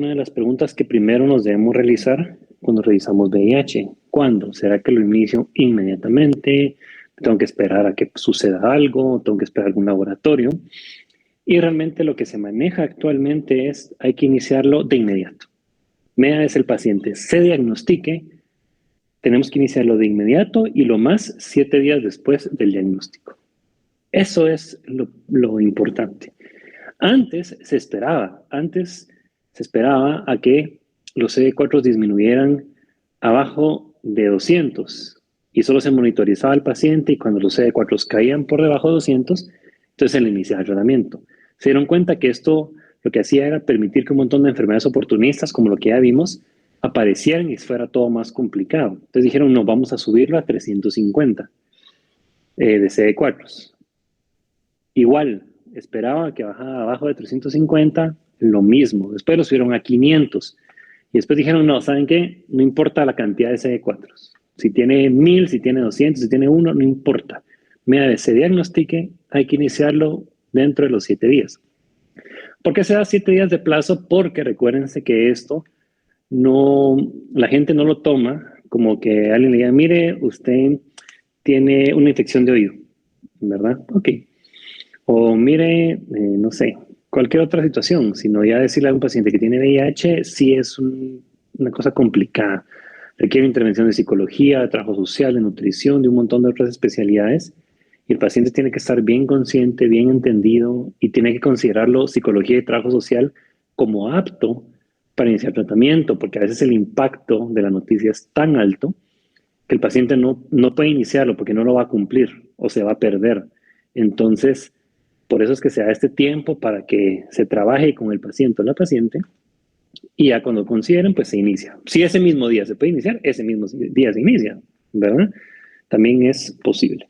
una de las preguntas que primero nos debemos realizar cuando revisamos VIH. ¿Cuándo? ¿Será que lo inicio inmediatamente? ¿Tengo que esperar a que suceda algo? ¿Tengo que esperar algún laboratorio? Y realmente lo que se maneja actualmente es hay que iniciarlo de inmediato. Media vez el paciente se diagnostique, tenemos que iniciarlo de inmediato y lo más 7 días después del diagnóstico. Eso es lo importante. Antes se esperaba a que los CD4 disminuyeran abajo de 200 y solo se monitorizaba al paciente y cuando los CD4 caían por debajo de 200, entonces se le iniciaba el tratamiento. Se dieron cuenta que esto lo que hacía era permitir que un montón de enfermedades oportunistas, como lo que ya vimos, aparecieran y fuera todo más complicado. Entonces dijeron, no, vamos a subirlo a 350 de CD4. Igual, esperaba que bajara abajo de 350, lo mismo. Después lo subieron a 500. Y después dijeron, no, ¿saben qué? No importa la cantidad de CD4. Si tiene 1000, si tiene 200, si tiene 1, no importa. Media vez se diagnostique, hay que iniciarlo dentro de los 7 días. ¿Por qué se da 7 días de plazo? Porque recuérdense que esto no, la gente no lo toma como que alguien le diga, mire, usted tiene una infección de oído, ¿verdad? Ok. O mire, no sé, cualquier otra situación, sino ya decirle a un paciente que tiene VIH, sí es una cosa complicada. Requiere intervención de psicología, de trabajo social, de nutrición, de un montón de otras especialidades. Y el paciente tiene que estar bien consciente, bien entendido y tiene que considerarlo psicología y trabajo social como apto para iniciar tratamiento, porque a veces el impacto de la noticia es tan alto que el paciente no puede iniciarlo porque no lo va a cumplir o se va a perder. Entonces, por eso es que se da este tiempo para que se trabaje con el paciente o la paciente y ya cuando consideren, pues se inicia. Si ese mismo día se puede iniciar, ese mismo día se inicia, ¿verdad? También es posible.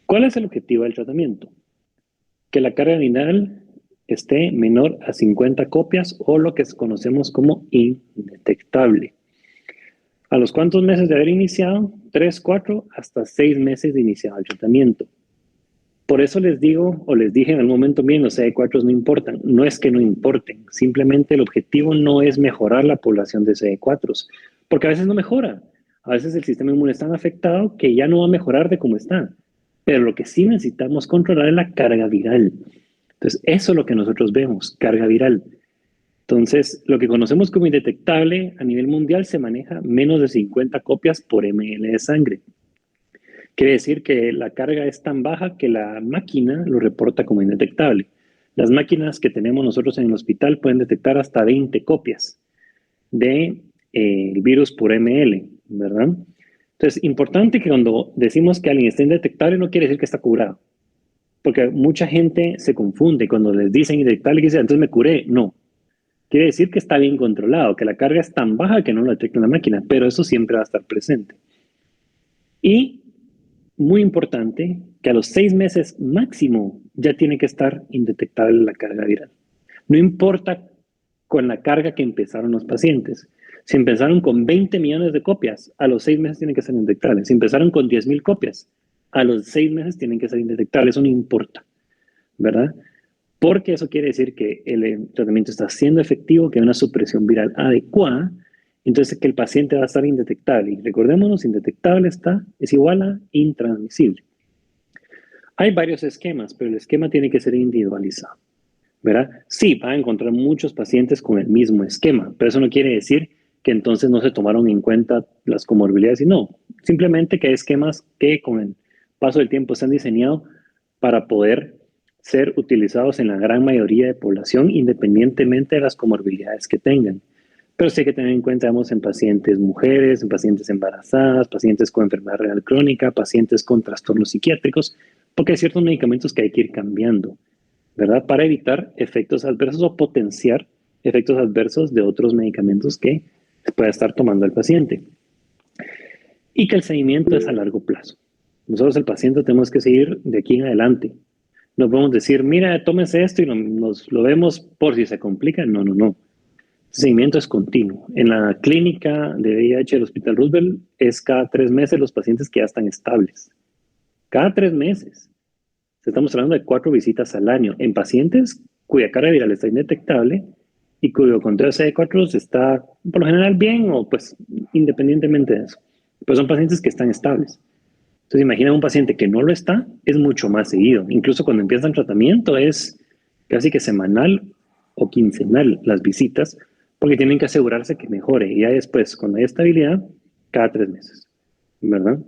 ¿Cuál es el objetivo del tratamiento? Que la carga viral esté menor a 50 copias o lo que conocemos como indetectable. ¿A los cuántos meses de haber iniciado? 3, 4, hasta 6 meses de iniciado el tratamiento. Por eso les digo, o les dije en algún momento, bien, los CD4 no importan. No es que no importen, simplemente el objetivo no es mejorar la población de CD4, porque a veces no mejora. A veces el sistema inmune es tan afectado que ya no va a mejorar de cómo está. Pero lo que sí necesitamos controlar es la carga viral. Entonces, eso es lo que nosotros vemos, carga viral. Entonces, lo que conocemos como indetectable a nivel mundial se maneja menos de 50 copias por ml de sangre. Quiere decir que la carga es tan baja que la máquina lo reporta como indetectable. Las máquinas que tenemos nosotros en el hospital pueden detectar hasta 20 copias de el virus por ml, ¿verdad? Entonces, importante que cuando decimos que alguien está indetectable no quiere decir que está curado, porque mucha gente se confunde cuando les dicen indetectable y dicen, entonces me curé. No, quiere decir que está bien controlado, que la carga es tan baja que no lo detecta la máquina, pero eso siempre va a estar presente. Y muy importante que a los 6 meses máximo ya tiene que estar indetectable la carga viral. No importa con la carga que empezaron los pacientes. Si empezaron con 20 millones de copias, a los 6 meses tienen que ser indetectables. Si empezaron con 10,000 copias, a los 6 meses tienen que ser indetectables. Eso no importa, ¿verdad? Porque eso quiere decir que el tratamiento está siendo efectivo, que hay una supresión viral adecuada, entonces que el paciente va a estar indetectable. Y recordémonos, indetectable es igual a intransmisible. Hay varios esquemas, pero el esquema tiene que ser individualizado, ¿verdad? Sí, van a encontrar muchos pacientes con el mismo esquema, pero eso no quiere decir que entonces no se tomaron en cuenta las comorbilidades y no, simplemente que hay esquemas que con el paso del tiempo se han diseñado para poder ser utilizados en la gran mayoría de población independientemente de las comorbilidades que tengan. Pero sí hay que tener en cuenta, vamos, en pacientes mujeres, en pacientes embarazadas, pacientes con enfermedad renal crónica, pacientes con trastornos psiquiátricos, porque hay ciertos medicamentos que hay que ir cambiando, ¿verdad? Para evitar efectos adversos o potenciar efectos adversos de otros medicamentos que pueda estar tomando el paciente. Y que el seguimiento es a largo plazo. Nosotros el paciente tenemos que seguir de aquí en adelante. No podemos decir, mira, tómese esto y nos lo vemos por si se complica. No, no, no. El seguimiento es continuo. En la clínica de VIH del Hospital Roosevelt es cada 3 meses los pacientes que ya están estables. Cada 3 meses. Estamos hablando de 4 visitas al año en pacientes cuya carga viral está indetectable y cuyo conteo CD4 está por lo general bien o pues independientemente de eso. Pues son pacientes que están estables. Entonces imagina un paciente que no lo está, es mucho más seguido. Incluso cuando empiezan tratamiento es casi que semanal o quincenal las visitas, porque tienen que asegurarse que mejore. Y ya después, cuando hay estabilidad, cada 3 meses, ¿verdad?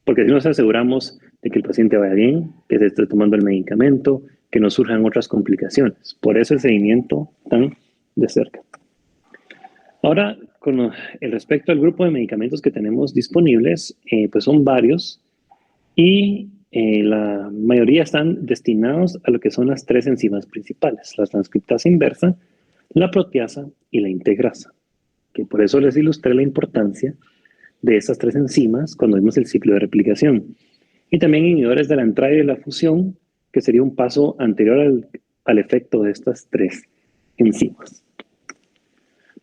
Porque si nos aseguramos de que el paciente vaya bien, que se esté tomando el medicamento, que no surjan otras complicaciones. Por eso el seguimiento tan de cerca. Ahora, con el respecto al grupo de medicamentos que tenemos disponibles, pues son varios y la mayoría están destinados a lo que son las 3 enzimas principales, la transcriptasa inversa, la proteasa y la integrasa, que por eso les ilustré la importancia de estas 3 enzimas cuando vimos el ciclo de replicación. Y también inhibidores de la entrada y de la fusión, que sería un paso anterior al efecto de estas 3 enzimas.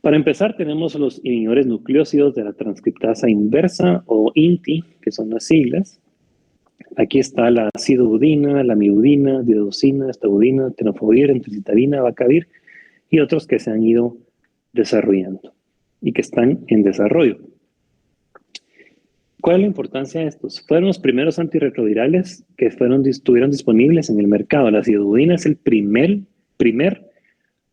Para empezar, tenemos los inhibidores nucleósidos de la transcriptasa inversa o INTI, que son las siglas. Aquí está la acidobudina, la miudina, diodosina, estabudina, tenofovir, entricitabina, abacavir y otros que se han ido desarrollando y que están en desarrollo. ¿Cuál es la importancia de estos? Fueron los primeros antirretrovirales que estuvieron disponibles en el mercado. La acidobudina es el primer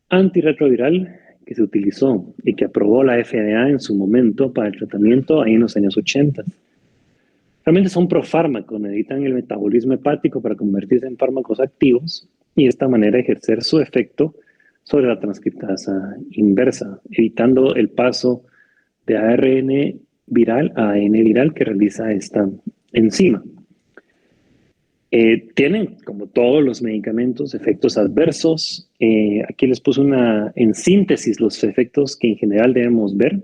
antirretroviral que se utilizó y que aprobó la FDA en su momento para el tratamiento ahí en los años 80. Realmente son profármacos, necesitan el metabolismo hepático para convertirse en fármacos activos y de esta manera ejercer su efecto sobre la transcriptasa inversa, evitando el paso de ARN viral a AN viral que realiza esta enzima. Tienen, como todos los medicamentos, efectos adversos. Aquí les puse en síntesis los efectos que en general debemos ver.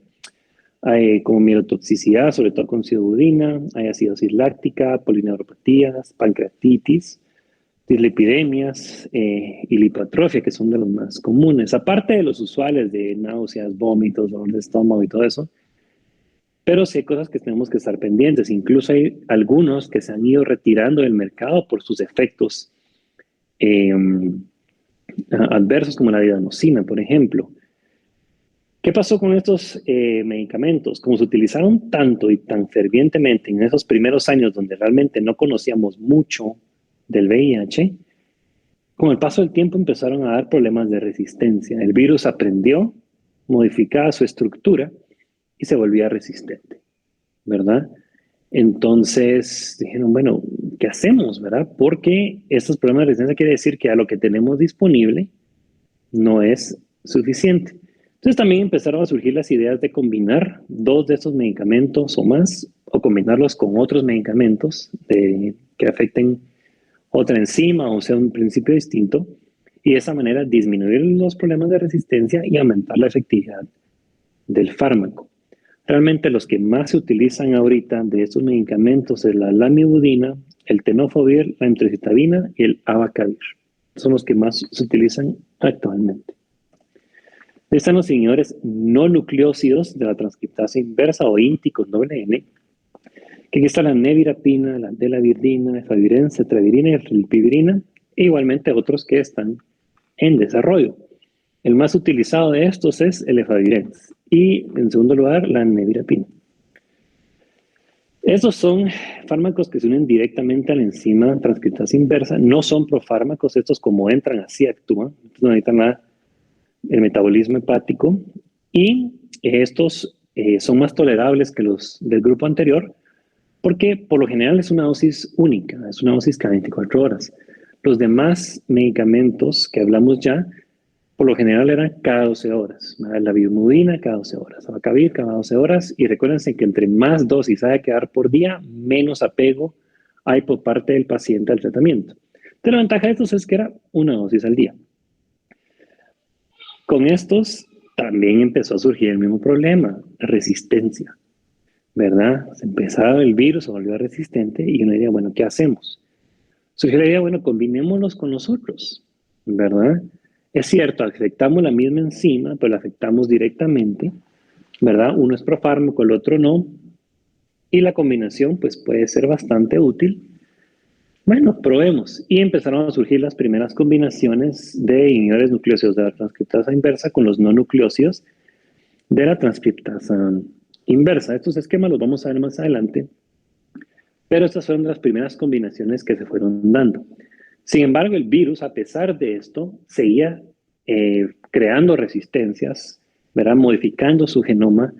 Hay como mielotoxicidad, sobre todo con acidobudina, hay acidosis láctica, polineuropatías, pancreatitis, dislipidemias y lipoatrofia, que son de los más comunes, aparte de los usuales de náuseas, vómitos, dolor de estómago y todo eso. Pero sí hay cosas que tenemos que estar pendientes. Incluso hay algunos que se han ido retirando del mercado por sus efectos adversos, como la didanosina, por ejemplo. ¿Qué pasó con estos medicamentos? Como se utilizaron tanto y tan fervientemente en esos primeros años donde realmente no conocíamos mucho del VIH, con el paso del tiempo empezaron a dar problemas de resistencia. El virus aprendió, modificaba su estructura y se volvía resistente, ¿verdad? Entonces dijeron, bueno, ¿qué hacemos, verdad? Porque estos problemas de resistencia quiere decir que a lo que tenemos disponible no es suficiente. Entonces también empezaron a surgir las ideas de combinar 2 de estos medicamentos o más, o combinarlos con otros medicamentos que afecten otra enzima o sea un principio distinto, y de esa manera disminuir los problemas de resistencia y aumentar la efectividad del fármaco. Realmente los que más se utilizan ahorita de estos medicamentos es la lamivudina, el tenofovir, la emtricitabina y el abacavir. Son los que más se utilizan actualmente. Están los inhibidores no nucleósidos de la transcriptasa inversa o INTI con doble N, que aquí está la nevirapina, la delavirdina, efavirenz, cetravirina y rilpivirina, e igualmente otros que están en desarrollo. El más utilizado de estos es el efavirenz y, en segundo lugar, la nevirapina. Estos son fármacos que se unen directamente a la enzima transcriptasa inversa. No son profármacos, estos como entran así actúan. Entonces no necesitan el metabolismo hepático y estos son más tolerables que los del grupo anterior porque por lo general es una dosis única, es una dosis cada 24 horas. Los demás medicamentos que hablamos ya, por lo general eran cada 12 horas. La biomudina cada 12 horas, abacavir cada 12 horas y recuérdense que entre más dosis haya que dar por día, menos apego hay por parte del paciente al tratamiento. Entonces la ventaja de estos es que era una dosis al día. Con estos también empezó a surgir el mismo problema, resistencia, ¿verdad? Se empezaba el virus, se volvió resistente y uno diría, bueno, ¿qué hacemos? Surgió la idea, bueno, combinémoslos con nosotros, ¿verdad? Es cierto, afectamos la misma enzima, pero la afectamos directamente, ¿verdad? Uno es profármaco, el otro no, y la combinación pues puede ser bastante útil. Bueno, probemos. Y empezaron a surgir las primeras combinaciones de inhibidores nucleósidos de la transcriptasa inversa con los no nucleósidos de la transcriptasa inversa. Estos esquemas los vamos a ver más adelante, pero estas fueron las primeras combinaciones que se fueron dando. Sin embargo, el virus, a pesar de esto, seguía creando resistencias, ¿verdad? Modificando su genoma,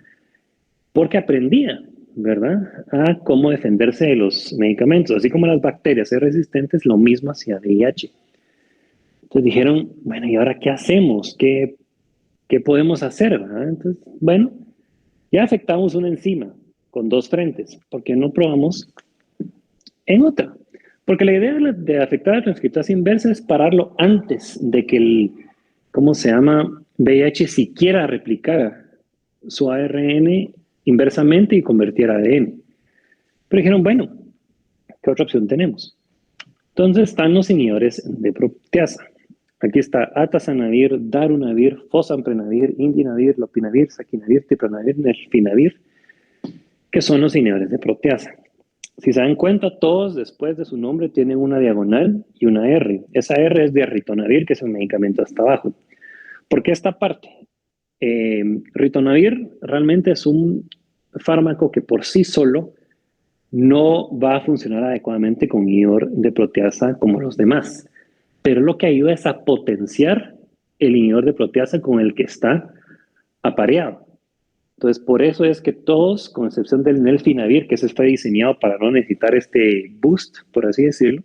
porque aprendía, ¿verdad? A cómo defenderse de los medicamentos. Así como las bacterias son resistentes, lo mismo hacia VIH. Entonces dijeron, bueno, ¿y ahora qué hacemos? ¿Qué podemos hacer? ¿Verdad? Entonces, bueno, ya afectamos una enzima con dos frentes. ¿Por qué no probamos en otra? Porque la idea de afectar la transcriptasa inversa es pararlo antes de que el, ¿cómo se llama? VIH siquiera replicara su ARN inversamente y convirtiera ADN. Pero dijeron, bueno, ¿qué otra opción tenemos? Entonces están los inhibidores de proteasa. Aquí está atazanavir, darunavir, fosamprenavir, indinavir, lopinavir, saquinavir, tipranavir, nelfinavir, que son los inhibidores de proteasa. Si se dan cuenta, todos después de su nombre tienen una diagonal y una R. Esa R es de ritonavir, que es el medicamento hasta abajo. ¿Por qué esta parte? Ritonavir realmente es un fármaco que por sí solo no va a funcionar adecuadamente con inhibidor de proteasa como los demás, pero lo que ayuda es a potenciar el inhibidor de proteasa con el que está apareado. Entonces, por eso es que todos, con excepción del nelfinavir, que ese está diseñado para no necesitar este boost, por así decirlo,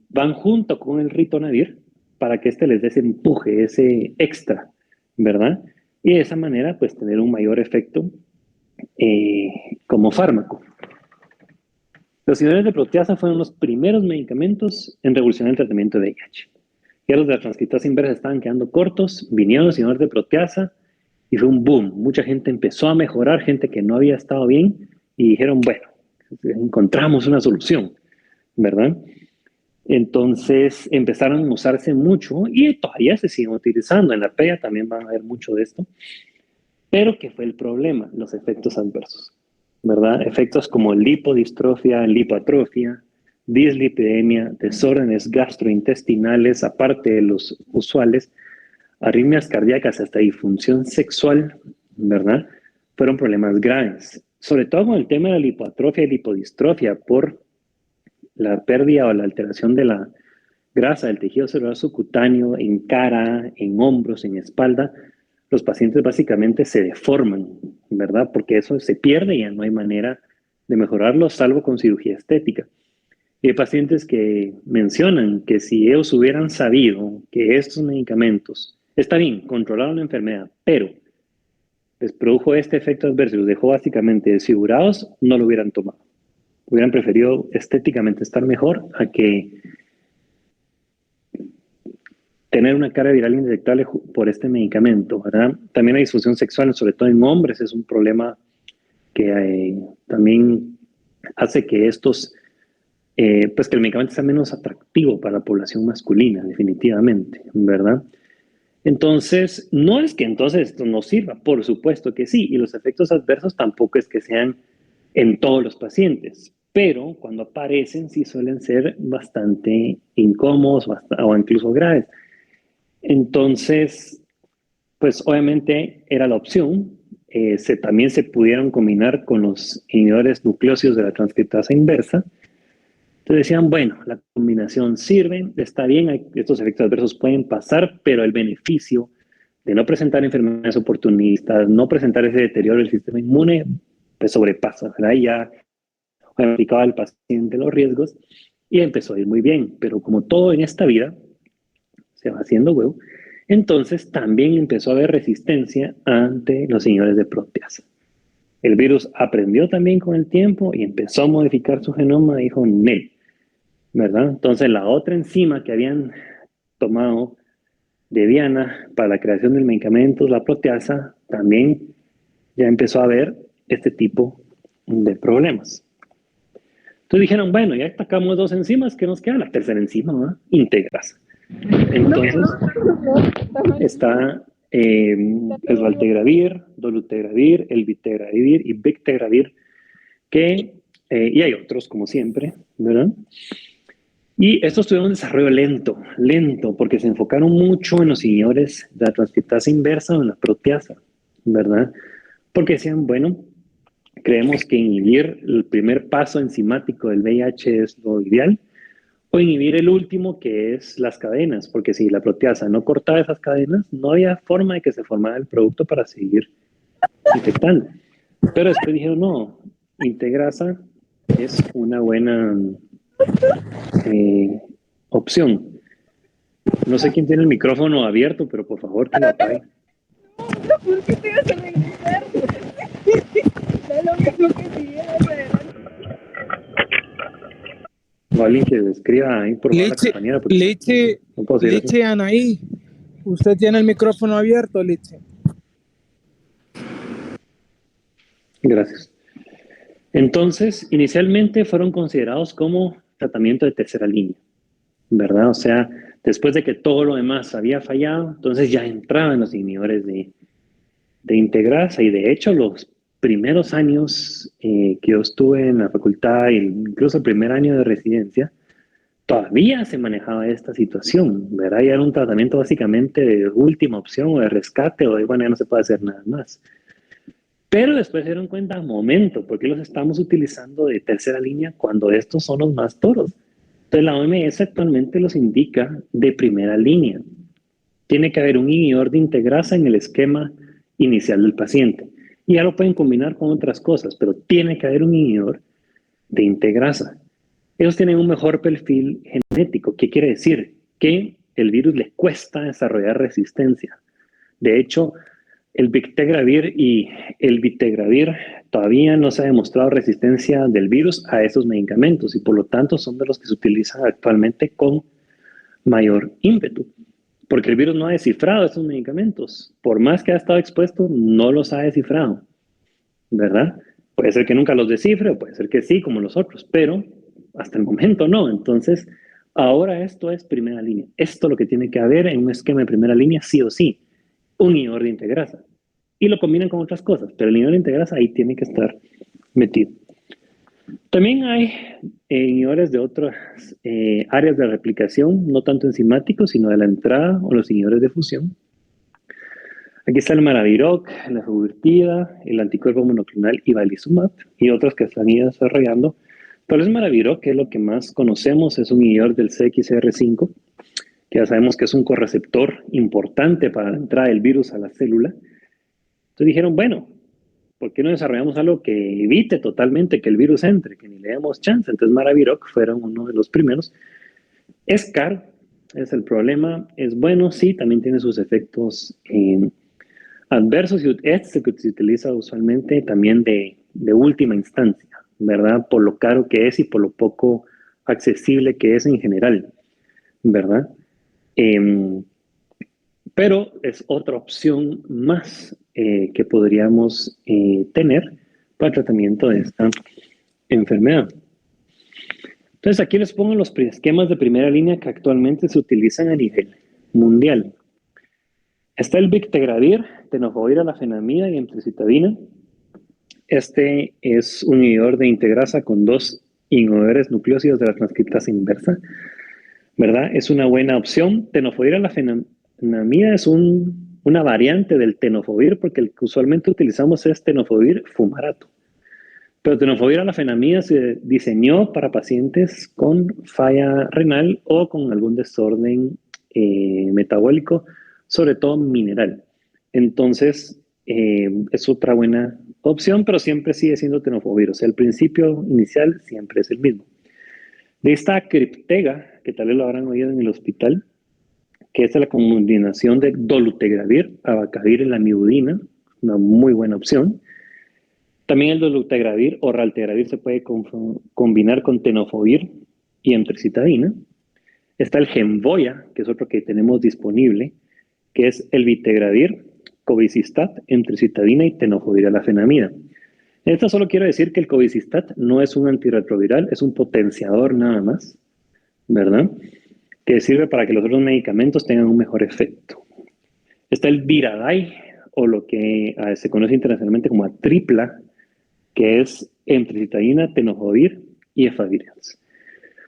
van junto con el ritonavir para que este les dé ese empuje, ese extra, ¿verdad? Y de esa manera, pues, tener un mayor efecto como fármaco. Los inhibidores de proteasa fueron los primeros medicamentos en revolucionar el tratamiento de VIH. Ya los de la transcriptasa inversa estaban quedando cortos, vinieron los inhibidores de proteasa y fue un boom. Mucha gente empezó a mejorar, gente que no había estado bien, y dijeron, bueno, encontramos una solución, ¿verdad? Entonces empezaron a usarse mucho y todavía se siguen utilizando. En la PEA también van a ver mucho de esto. Pero ¿qué fue el problema? Los efectos adversos, ¿verdad? Efectos como lipodistrofia, lipoatrofia, dislipidemia, desórdenes gastrointestinales, aparte de los usuales, arritmias cardíacas, hasta disfunción sexual, ¿verdad? Fueron problemas graves. Sobre todo con el tema de la lipoatrofia y lipodistrofia por la pérdida o la alteración de la grasa del tejido celular subcutáneo en cara, en hombros, en espalda, los pacientes básicamente se deforman, ¿verdad? Porque eso se pierde y ya no hay manera de mejorarlo, salvo con cirugía estética. Y hay pacientes que mencionan que si ellos hubieran sabido que estos medicamentos, está bien, controlaron la enfermedad, pero les produjo este efecto adverso y los dejó básicamente desfigurados, no lo hubieran tomado. Hubieran preferido estéticamente estar mejor a que tener una carga viral indetectable por este medicamento, ¿verdad? También la disfunción sexual, sobre todo en hombres, es un problema que también hace que estos, pues que el medicamento sea menos atractivo para la población masculina, definitivamente, ¿verdad? Entonces, no es que entonces esto no sirva, por supuesto que sí, y los efectos adversos tampoco es que sean en todos los pacientes, pero cuando aparecen sí suelen ser bastante incómodos o incluso graves. Entonces, pues obviamente era la opción. También se pudieron combinar con los inhibidores nucleósidos de la transcriptasa inversa. Entonces decían, bueno, la combinación sirve, está bien, estos efectos adversos pueden pasar, pero el beneficio de no presentar enfermedades oportunistas, no presentar ese deterioro del sistema inmune, pues sobrepasa, ¿verdad? Y ya aplicaba al paciente los riesgos y empezó a ir muy bien. Pero como todo en esta vida, se va haciendo huevo, entonces también empezó a haber resistencia ante los inhibidores de proteasa. El virus aprendió también con el tiempo y empezó a modificar su genoma, dijo NEL, ¿verdad? Entonces la otra enzima que habían tomado de Diana para la creación del medicamento, la proteasa, también ya empezó a ver este tipo de problemas. Entonces dijeron, bueno, ya atacamos dos enzimas, ¿qué nos queda? La tercera enzima, ¿verdad? Integrasa. Entonces, está el valtegravir, dolutegravir, el vitegravir y bictegravir, y hay otros como siempre, ¿verdad? Y estos tuvieron un desarrollo lento, porque se enfocaron mucho en los inhibidores de la transcriptasa inversa o en la proteasa, ¿verdad? Porque decían, bueno, creemos que inhibir el primer paso enzimático del VIH es lo ideal, o inhibir el último, que es las cadenas, porque si la proteasa no cortaba esas cadenas, no había forma de que se formara el producto para seguir infectando. Pero después dijeron, no, integrasa es una buena eh, opción. No sé quién tiene el micrófono abierto, pero por favor que lo apague. ¿Por qué te ibas a regresar? Da lo mismo que siguieras adelante. O alguien que escriba ahí, por favor, la compañera. No puedo seguir así. Liche Anaí, usted tiene el micrófono abierto, Liche. Gracias. Entonces, inicialmente fueron considerados como tratamiento de tercera línea, ¿verdad? O sea, después de que todo lo demás había fallado, entonces ya entraban los inhibidores de integrasa, y de hecho los primeros años que yo estuve en la facultad, incluso el primer año de residencia, todavía se manejaba esta situación, ¿verdad? Ya era un tratamiento básicamente de última opción o de rescate o de, bueno, ya no se puede hacer nada más. Pero después se dieron cuenta, momento, ¿por qué los estamos utilizando de tercera línea cuando estos son los más toros? Entonces la OMS actualmente los indica de primera línea. Tiene que haber un inhibidor de integrasa en el esquema inicial del paciente. Y ya lo pueden combinar con otras cosas, pero tiene que haber un inhibidor de integrasa. Ellos tienen un mejor perfil genético. ¿Qué quiere decir? Que el virus le cuesta desarrollar resistencia. De hecho, el Bictegravir y el Vitegravir todavía no se ha demostrado resistencia del virus a esos medicamentos, y por lo tanto son de los que se utilizan actualmente con mayor ímpetu, porque el virus no ha descifrado esos medicamentos. Por más que ha estado expuesto, no los ha descifrado, ¿verdad? Puede ser que nunca los descifre, o puede ser que sí, como los otros, pero hasta el momento no. Entonces, ahora esto es primera línea. Esto es lo que tiene que haber en un esquema de primera línea, sí o sí, un inhibidor de integrasa. Y lo combinan con otras cosas, pero el inhibidor de integrasa ahí tiene que estar metido. También hay inhibidores de otras áreas de replicación, no tanto enzimáticos, sino de la entrada, o los inhibidores de fusión. Aquí está el Maraviroc, la Fluvirtida, el anticuerpo monoclonal Ibalizumab y otros que están ido desarrollando. Pero el Maraviroc, que es lo que más conocemos, es un inhibidor del CXR5, que ya sabemos que es un correceptor importante para la entrada del virus a la célula. Entonces dijeron, bueno, ¿por qué no desarrollamos algo que evite totalmente que el virus entre, que ni le demos chance? Entonces Maraviroc fueron uno de los primeros. Es caro, es el problema. Es bueno, sí, también tiene sus efectos adversos, y este que se utiliza usualmente también de última instancia, ¿verdad? Por lo caro que es y por lo poco accesible que es en general, ¿verdad? Pero es otra opción más que podríamos tener para el tratamiento de esta enfermedad. Entonces aquí les pongo los esquemas de primera línea que actualmente se utilizan a nivel mundial. Está el Bictegravir, tenofovir, alafenamida y emtricitabina. Este es un inhibidor de integrasa con dos inhibidores nucleósidos de la transcriptasa inversa, ¿verdad? Es una buena opción. Tenofovir, alafenamida es una variante del tenofovir, porque el que usualmente utilizamos es tenofovir fumarato. Pero tenofovir, alafenamida se diseñó para pacientes con falla renal o con algún desorden metabólico, sobre todo mineral. Entonces, es otra buena opción, pero siempre sigue siendo tenofovir. O sea, el principio inicial siempre es el mismo. De esta criptega, que tal vez lo habrán oído en el hospital, que es la combinación de dolutegravir, abacavir y lamivudina, una muy buena opción. También el dolutegravir o raltegravir se puede combinar con tenofovir y emtricitabina. Está el Genvoya, que es otro que tenemos disponible, que es el vitegravir, cobicistat, emtricitabina y tenofovir alafenamida. Esto solo quiero decir que el cobicistat no es un antirretroviral, es un potenciador nada más, ¿verdad? Que sirve para que los otros medicamentos tengan un mejor efecto. Está el Viradai, o lo que se conoce internacionalmente como Atripla, que es emtricitabina, tenofovir y efavirenz.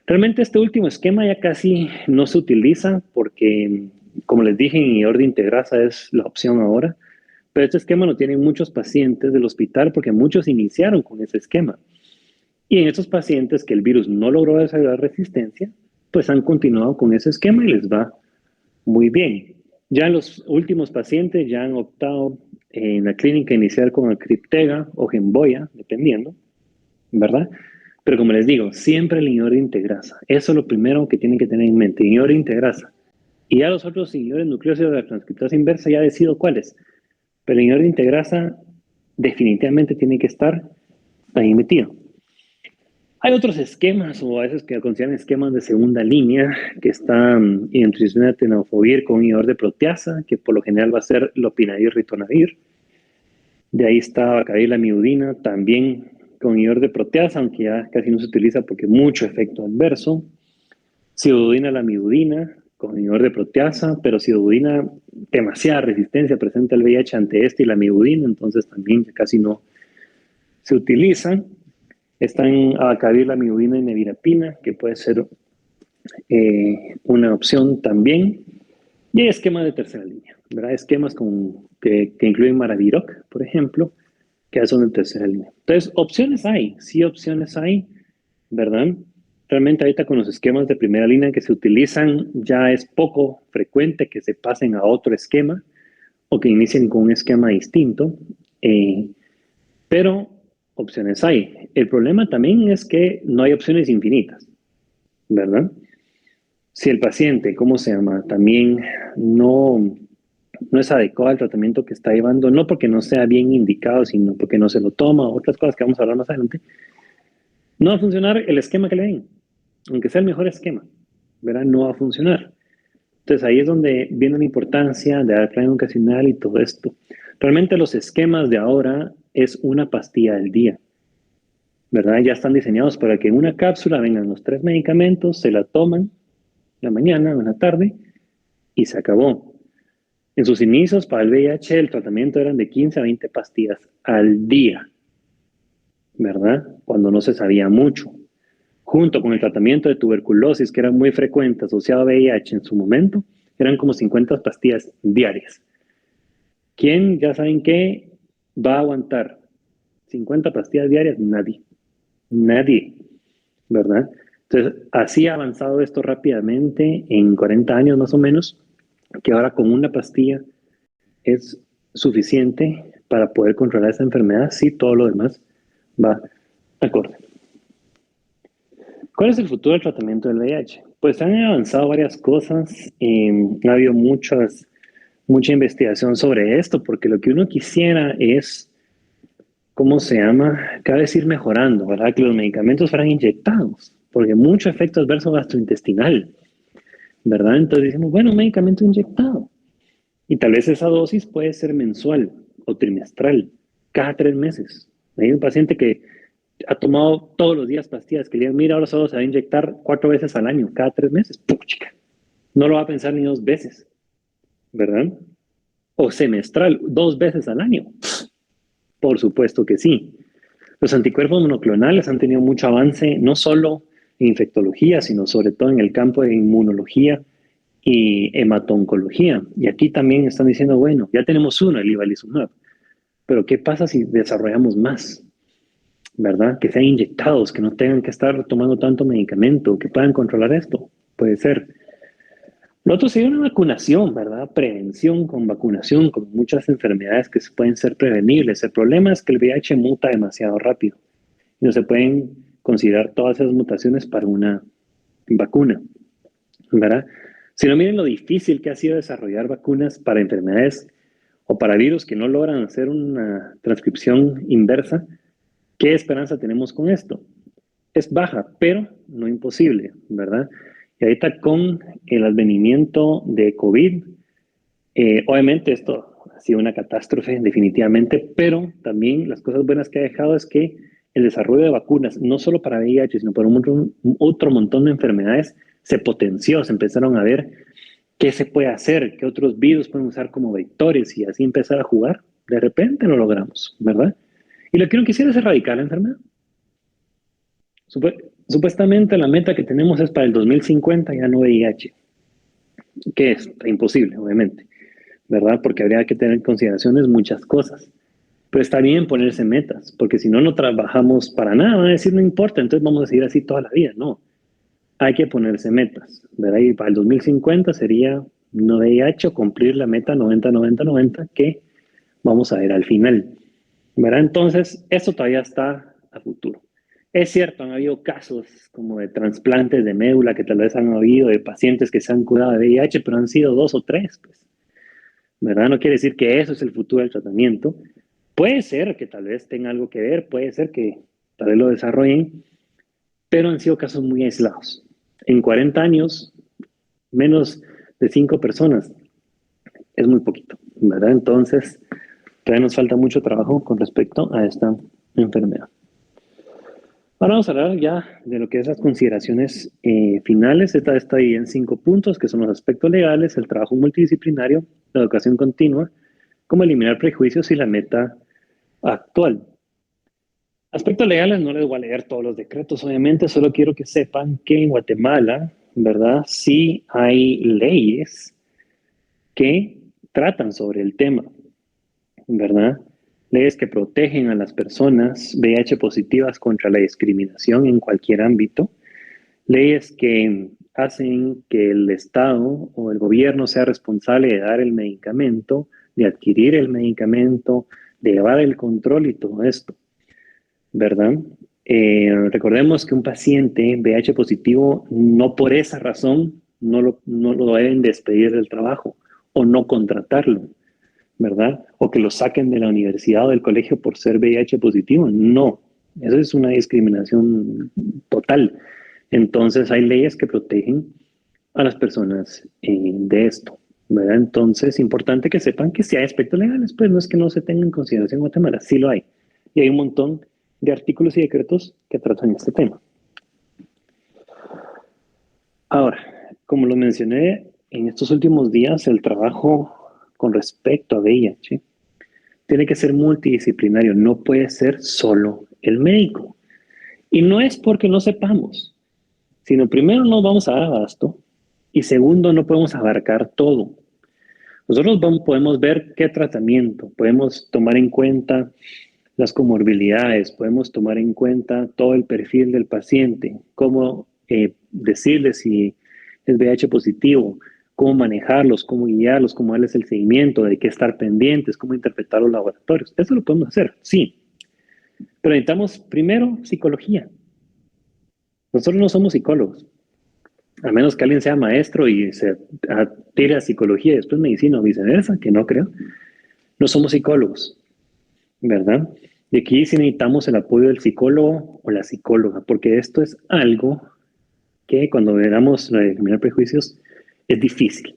Realmente este último esquema ya casi no se utiliza porque, como les dije, inhibidor de integrasa es la opción ahora, pero este esquema lo tienen muchos pacientes del hospital porque muchos iniciaron con ese esquema. Y en esos pacientes que el virus no logró desarrollar resistencia, pues han continuado con ese esquema y les va muy bien. Ya los últimos pacientes ya han optado en la clínica inicial con el Criptega o Gemboya, dependiendo, ¿verdad? Pero como les digo, siempre el inhibidor de integrasa. Eso es lo primero que tienen que tener en mente, inhibidor de integrasa. Y ya los otros inhibidores nucleósidos de la transcriptasa inversa ya decido cuáles. Pero el inhibidor de integrasa definitivamente tiene que estar ahí metido. Hay otros esquemas, o a veces que consideran esquemas de segunda línea, que están introduciendo a tenofovir con inhibidor de proteasa, que por lo general va a ser lopinavir, ritonavir. De ahí está bacardila-amiudina, también con inhibidor de proteasa, aunque ya casi no se utiliza porque mucho efecto adverso. Sidudina-lamivudina, con inhibidor de proteasa, pero sidudina, demasiada resistencia presenta el VIH ante este y la amivudina, entonces también casi no se utilizan. Están abacavir, amivudina y nevirapina, que puede ser una opción también. Y hay esquemas de tercera línea, ¿verdad? Esquemas que incluyen Maraviroc, por ejemplo, que son de tercera línea. Entonces, opciones hay, sí opciones hay, ¿verdad? Realmente ahorita con los esquemas de primera línea que se utilizan ya es poco frecuente que se pasen a otro esquema o que inicien con un esquema distinto, pero opciones hay. El problema también es que no hay opciones infinitas, ¿verdad? Si el paciente, ¿cómo se llama? También no es adecuado al tratamiento que está llevando, no porque no sea bien indicado, sino porque no se lo toma, otras cosas que vamos a hablar más adelante, no va a funcionar el esquema que le den, aunque sea el mejor esquema, ¿verdad? No va a funcionar. Entonces ahí es donde viene la importancia de dar plan ocasional y todo esto. Realmente los esquemas de ahora es una pastilla al día, ¿verdad? Ya están diseñados para que en una cápsula vengan los 3 medicamentos, se la toman en la mañana o en la tarde y se acabó. En sus inicios para el VIH el tratamiento eran de 15 a 20 pastillas al día, ¿verdad? Cuando no se sabía mucho. Junto con el tratamiento de tuberculosis, que era muy frecuente asociado a VIH en su momento, eran como 50 pastillas diarias. ¿Quién, ya saben qué, va a aguantar 50 pastillas diarias? Nadie. Nadie, ¿verdad? Entonces, así ha avanzado esto rápidamente en 40 años más o menos, que ahora con una pastilla es suficiente para poder controlar esa enfermedad si todo lo demás va acorde. ¿Cuál es el futuro del tratamiento del VIH? Pues han avanzado varias cosas, ha habido mucha investigación sobre esto, porque lo que uno quisiera es, ¿cómo se llama? Cada vez ir mejorando, ¿verdad? Que los medicamentos fueran inyectados, porque mucho efecto adverso gastrointestinal, ¿verdad? Entonces decimos, bueno, un medicamento inyectado. Y tal vez esa dosis puede ser mensual o trimestral, cada 3 meses. Hay un paciente que ha tomado todos los días pastillas, que le digan, mira, ahora solo se va a inyectar 4 veces al año, cada 3 meses. ¡Puchica! No lo va a pensar ni 2 veces, ¿verdad? O semestral, 2 veces al año. Por supuesto que sí. Los anticuerpos monoclonales han tenido mucho avance, no solo en infectología, sino sobre todo en el campo de inmunología y hematoncología. Y aquí también están diciendo, bueno, ya tenemos uno, el ibalizumab, pero ¿qué pasa si desarrollamos más? ¿Verdad? Que sean inyectados, que no tengan que estar tomando tanto medicamento, que puedan controlar esto. Puede ser. Lo otro sería una vacunación, ¿verdad? Prevención con vacunación, con muchas enfermedades que pueden ser prevenibles. El problema es que el VIH muta demasiado rápido y no se pueden considerar todas esas mutaciones para una vacuna, ¿verdad? Si no, miren lo difícil que ha sido desarrollar vacunas para enfermedades o para virus que no logran hacer una transcripción inversa. ¿Qué esperanza tenemos con esto? Es baja, pero no imposible, ¿verdad? Y ahorita con el advenimiento de COVID, obviamente esto ha sido una catástrofe definitivamente, pero también las cosas buenas que ha dejado es que el desarrollo de vacunas, no solo para VIH, sino para otro montón de enfermedades, se potenció, se empezaron a ver qué se puede hacer, qué otros virus pueden usar como vectores y así empezar a jugar. De repente lo logramos, ¿verdad? Y lo que uno quisiera es erradicar la enfermedad. Supuestamente la meta que tenemos es para el 2050 ya no VIH, que es imposible, obviamente, ¿verdad? Porque habría que tener en consideraciones muchas cosas. Pero está bien ponerse metas, porque si no, no trabajamos para nada. Van a decir, no importa, entonces vamos a seguir así toda la vida. No, hay que ponerse metas, ¿verdad? Y para el 2050 sería no VIH o cumplir la meta 90-90-90 que vamos a ver al final, ¿verdad? Entonces, esto todavía está a futuro. Es cierto, han habido casos como de trasplantes de médula que tal vez han habido de pacientes que se han curado de VIH, pero han sido 2 o 3, pues, ¿verdad? No quiere decir que eso es el futuro del tratamiento. Puede ser que tal vez tenga algo que ver, puede ser que tal vez lo desarrollen, pero han sido casos muy aislados. En 40 años, menos de 5 personas es muy poquito, ¿verdad? Entonces, todavía nos falta mucho trabajo con respecto a esta enfermedad. Ahora vamos a hablar ya de lo que es las consideraciones finales. Esta está ahí en 5 puntos, que son los aspectos legales, el trabajo multidisciplinario, la educación continua, cómo eliminar prejuicios y la meta actual. Aspectos legales, no les voy a leer todos los decretos, obviamente, solo quiero que sepan que en Guatemala, ¿verdad? Sí hay leyes que tratan sobre el tema, ¿verdad? Leyes que protegen a las personas VIH positivas contra la discriminación en cualquier ámbito. Leyes que hacen que el Estado o el gobierno sea responsable de dar el medicamento, de adquirir el medicamento, de llevar el control y todo esto, ¿verdad? Recordemos que un paciente VIH positivo no por esa razón no lo deben despedir del trabajo o no contratarlo, ¿verdad? O que lo saquen de la universidad o del colegio por ser VIH positivo. No, eso es una discriminación total. Entonces hay leyes que protegen a las personas de esto, ¿verdad? Entonces es importante que sepan que si hay aspectos legales, pues no es que no se tengan en consideración en Guatemala, sí lo hay. Y hay un montón de artículos y decretos que tratan este tema. Ahora, como lo mencioné en estos últimos días, el trabajo con respecto a VIH tiene que ser multidisciplinario, no puede ser solo el médico. Y no es porque no sepamos, sino primero no vamos a dar abasto y segundo no podemos abarcar todo. Nosotros podemos ver qué tratamiento, podemos tomar en cuenta las comorbilidades, podemos tomar en cuenta todo el perfil del paciente, cómo decirle si es VIH positivo, cómo manejarlos, cómo guiarlos, cómo darles el seguimiento, de qué estar pendientes, cómo interpretar los laboratorios. Eso lo podemos hacer, sí. Pero necesitamos primero psicología. Nosotros no somos psicólogos, a menos que alguien sea maestro y se tire a psicología y después medicina o viceversa, que no creo. No somos psicólogos, ¿verdad? Y aquí sí necesitamos el apoyo del psicólogo o la psicóloga, porque esto es algo que cuando veamos la de eliminar prejuicios es difícil.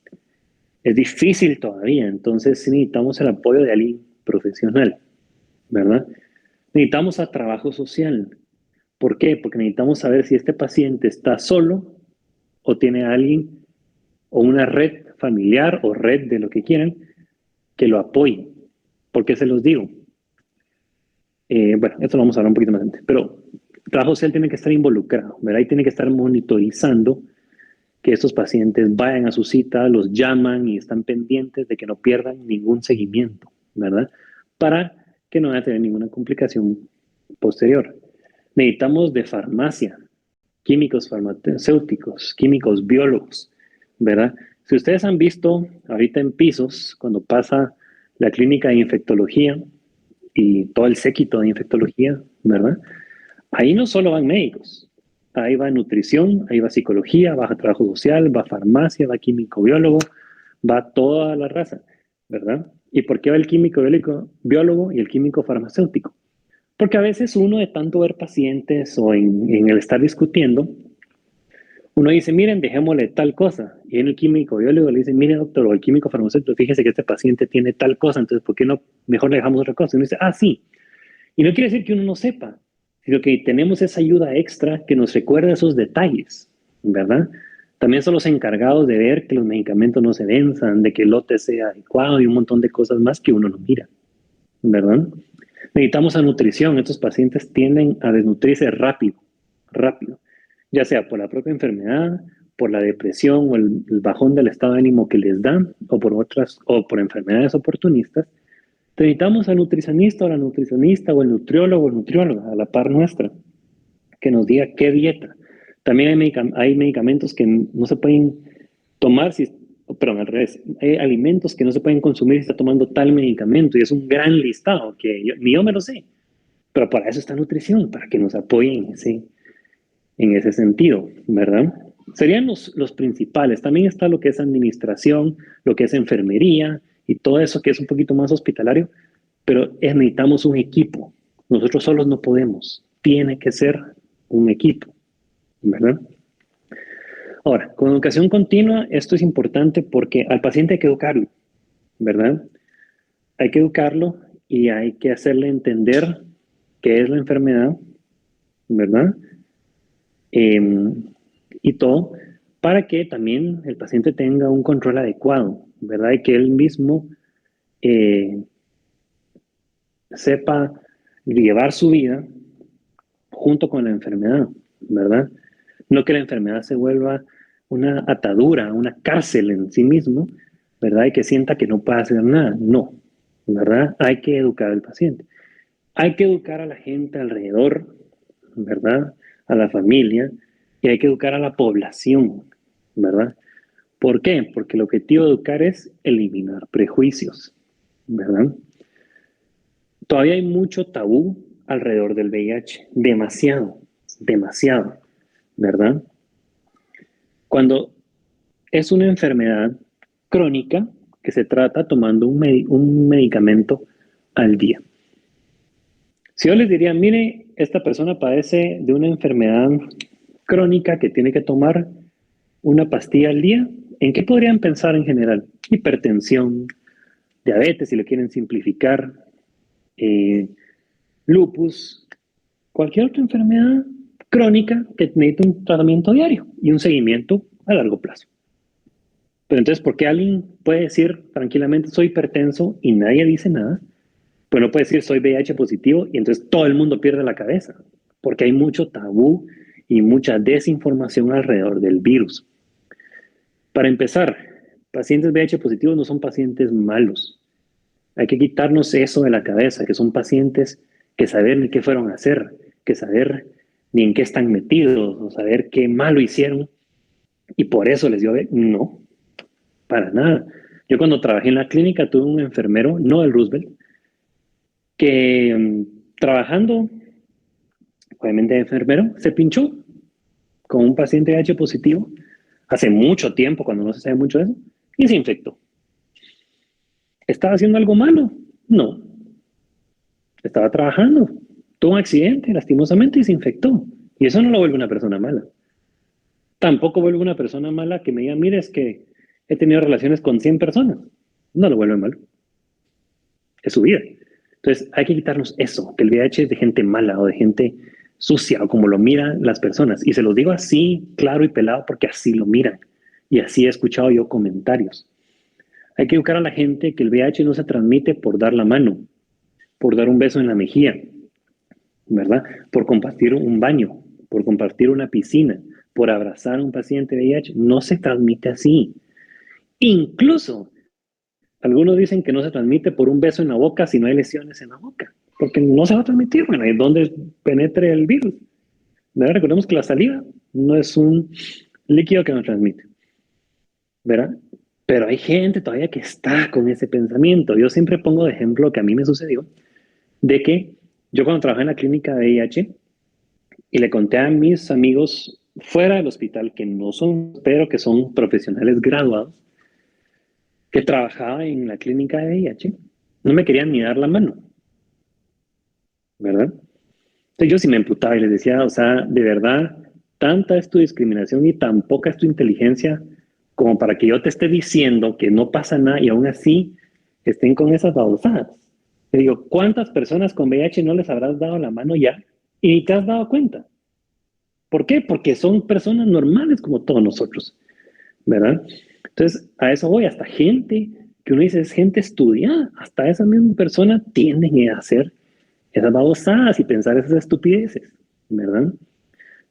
Es difícil todavía, entonces sí necesitamos el apoyo de alguien profesional, ¿verdad? Necesitamos a trabajo social. ¿Por qué? Porque necesitamos saber si este paciente está solo o tiene a alguien o una red familiar o red de lo que quieran que lo apoye. ¿Por qué se los digo? Bueno, esto lo vamos a hablar un poquito más adelante, pero el trabajo social tiene que estar involucrado, ¿verdad? Y tiene que estar monitorizando que estos pacientes vayan a su cita, los llaman y están pendientes de que no pierdan ningún seguimiento, ¿verdad? Para que no vaya a tener ninguna complicación posterior. Necesitamos de farmacia, químicos farmacéuticos, químicos biólogos, ¿verdad? Si ustedes han visto ahorita en pisos, cuando pasa la clínica de infectología y todo el séquito de infectología, ¿verdad? Ahí no solo van médicos, ahí va nutrición, ahí va psicología, va trabajo social, va farmacia, va químico biólogo, va toda la raza, ¿verdad? ¿Y por qué va el químico biólogo y el químico farmacéutico? Porque a veces uno de tanto ver pacientes o en el estar discutiendo, uno dice, miren, dejémosle tal cosa. Y en el químico biólogo le dice, mire doctor, o el químico farmacéutico, fíjese que este paciente tiene tal cosa, entonces ¿por qué no mejor le dejamos otra cosa? Y uno dice, ah, sí. Y no quiere decir que uno no sepa, sino que tenemos esa ayuda extra que nos recuerda esos detalles, ¿verdad? También son los encargados de ver que los medicamentos no se venzan, de que el lote sea adecuado y un montón de cosas más que uno no mira, ¿verdad? Necesitamos a nutrición. Estos pacientes tienden a desnutrirse rápido, rápido, ya sea por la propia enfermedad, por la depresión o el bajón del estado de ánimo que les da, o por otras, o por enfermedades oportunistas. Necesitamos al nutricionista o la nutricionista o el nutriólogo o nutrióloga a la par nuestra que nos diga qué dieta. También hay medicamentos que no se pueden tomar, perdón, al revés, hay alimentos que no se pueden consumir si está tomando tal medicamento y es un gran listado que ni yo me lo sé, pero para eso está nutrición, para que nos apoyen en ese sentido, ¿verdad? Serían los principales. También está lo que es administración, lo que es enfermería y todo eso que es un poquito más hospitalario, pero necesitamos un equipo. Nosotros solos no podemos. Tiene que ser un equipo, ¿verdad? Ahora, con educación continua, esto es importante porque al paciente hay que educarlo, ¿verdad? Hay que educarlo y hay que hacerle entender qué es la enfermedad, ¿verdad? Y todo, para que también el paciente tenga un control adecuado, ¿verdad? Y que él mismo sepa llevar su vida junto con la enfermedad, ¿verdad? No que la enfermedad se vuelva una atadura, una cárcel en sí mismo, ¿verdad? Y que sienta que no puede hacer nada. No, ¿verdad? Hay que educar al paciente. Hay que educar a la gente alrededor, ¿verdad? A la familia y hay que educar a la población, ¿verdad? ¿Por qué? Porque el objetivo de educar es eliminar prejuicios, ¿verdad? Todavía hay mucho tabú alrededor del VIH, demasiado, demasiado, ¿verdad? Cuando es una enfermedad crónica que se trata tomando un medicamento al día. Si yo les diría, mire, esta persona padece de una enfermedad crónica que tiene que tomar una pastilla al día, ¿en qué podrían pensar en general? Hipertensión, diabetes, si lo quieren simplificar, lupus, cualquier otra enfermedad crónica que necesita un tratamiento diario y un seguimiento a largo plazo. Pero entonces, ¿por qué alguien puede decir tranquilamente soy hipertenso y nadie dice nada? Pues no puede decir soy VIH positivo y entonces todo el mundo pierde la cabeza, porque hay mucho tabú y mucha desinformación alrededor del virus. Para empezar, pacientes VIH positivos no son pacientes malos. Hay que quitarnos eso de la cabeza, que son pacientes que saber ni qué fueron a hacer, que saber ni en qué están metidos, o saber qué malo hicieron, y por eso les dio no, para nada. Yo cuando trabajé en la clínica tuve un enfermero, no el Roosevelt, que trabajando, obviamente de enfermero, se pinchó con un paciente VIH positivo hace mucho tiempo, cuando no se sabe mucho de eso, y se infectó. ¿Estaba haciendo algo malo? No. Estaba trabajando, tuvo un accidente, lastimosamente, y se infectó. Y eso no lo vuelve una persona mala. Tampoco vuelve una persona mala que me diga, mire, es que he tenido relaciones con 100 personas. No lo vuelve malo. Es su vida. Entonces, hay que quitarnos eso, que el VIH es de gente mala o de gente sucia, o como lo miran las personas. Y se los digo así, claro y pelado, porque así lo miran. Y así he escuchado yo comentarios. Hay que educar a la gente que el VIH no se transmite por dar la mano, por dar un beso en la mejilla, ¿verdad? Por compartir un baño, por compartir una piscina, por abrazar a un paciente VIH. No se transmite así. Incluso, algunos dicen que no se transmite por un beso en la boca si no hay lesiones en la boca, porque no se va a transmitir, bueno, es donde penetre el virus. ¿Verdad? Recordemos que la saliva no es un líquido que nos transmite, ¿verdad? Pero hay gente todavía que está con ese pensamiento. Yo siempre pongo de ejemplo que a mí me sucedió, de que yo cuando trabajé en la clínica de VIH y le conté a mis amigos fuera del hospital, que no son, pero que son profesionales graduados, que trabajaba en la clínica de VIH, no me querían ni dar la mano, ¿verdad? Entonces yo sí me emputaba y les decía, o sea, de verdad, tanta es tu discriminación y tan poca es tu inteligencia como para que yo te esté diciendo que no pasa nada y aún así estén con esas babosadas. Te digo, ¿cuántas personas con VIH no les habrás dado la mano ya y ni te has dado cuenta? ¿Por qué? Porque son personas normales como todos nosotros, ¿verdad? Entonces, a eso voy, hasta gente que uno dice es gente estudiada, hasta esa misma persona tienden a hacer esas babosadas y pensar esas estupideces, ¿verdad?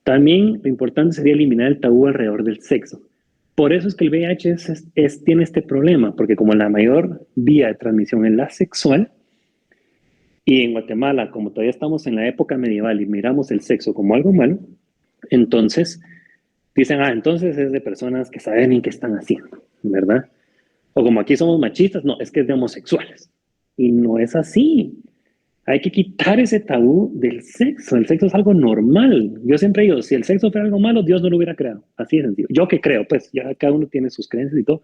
También lo importante sería eliminar el tabú alrededor del sexo. Por eso es que el VIH tiene este problema, porque como la mayor vía de transmisión es la sexual, y en Guatemala, como todavía estamos en la época medieval y miramos el sexo como algo malo, entonces dicen, entonces es de personas que saben ni qué están haciendo, ¿verdad? O como aquí somos machistas, no, es que es de homosexuales. Y no es así. Hay que quitar ese tabú del sexo. El sexo es algo normal. Yo siempre digo, si el sexo fuera algo malo, Dios no lo hubiera creado. Así de sencillo. Yo que creo, pues ya cada uno tiene sus creencias y todo.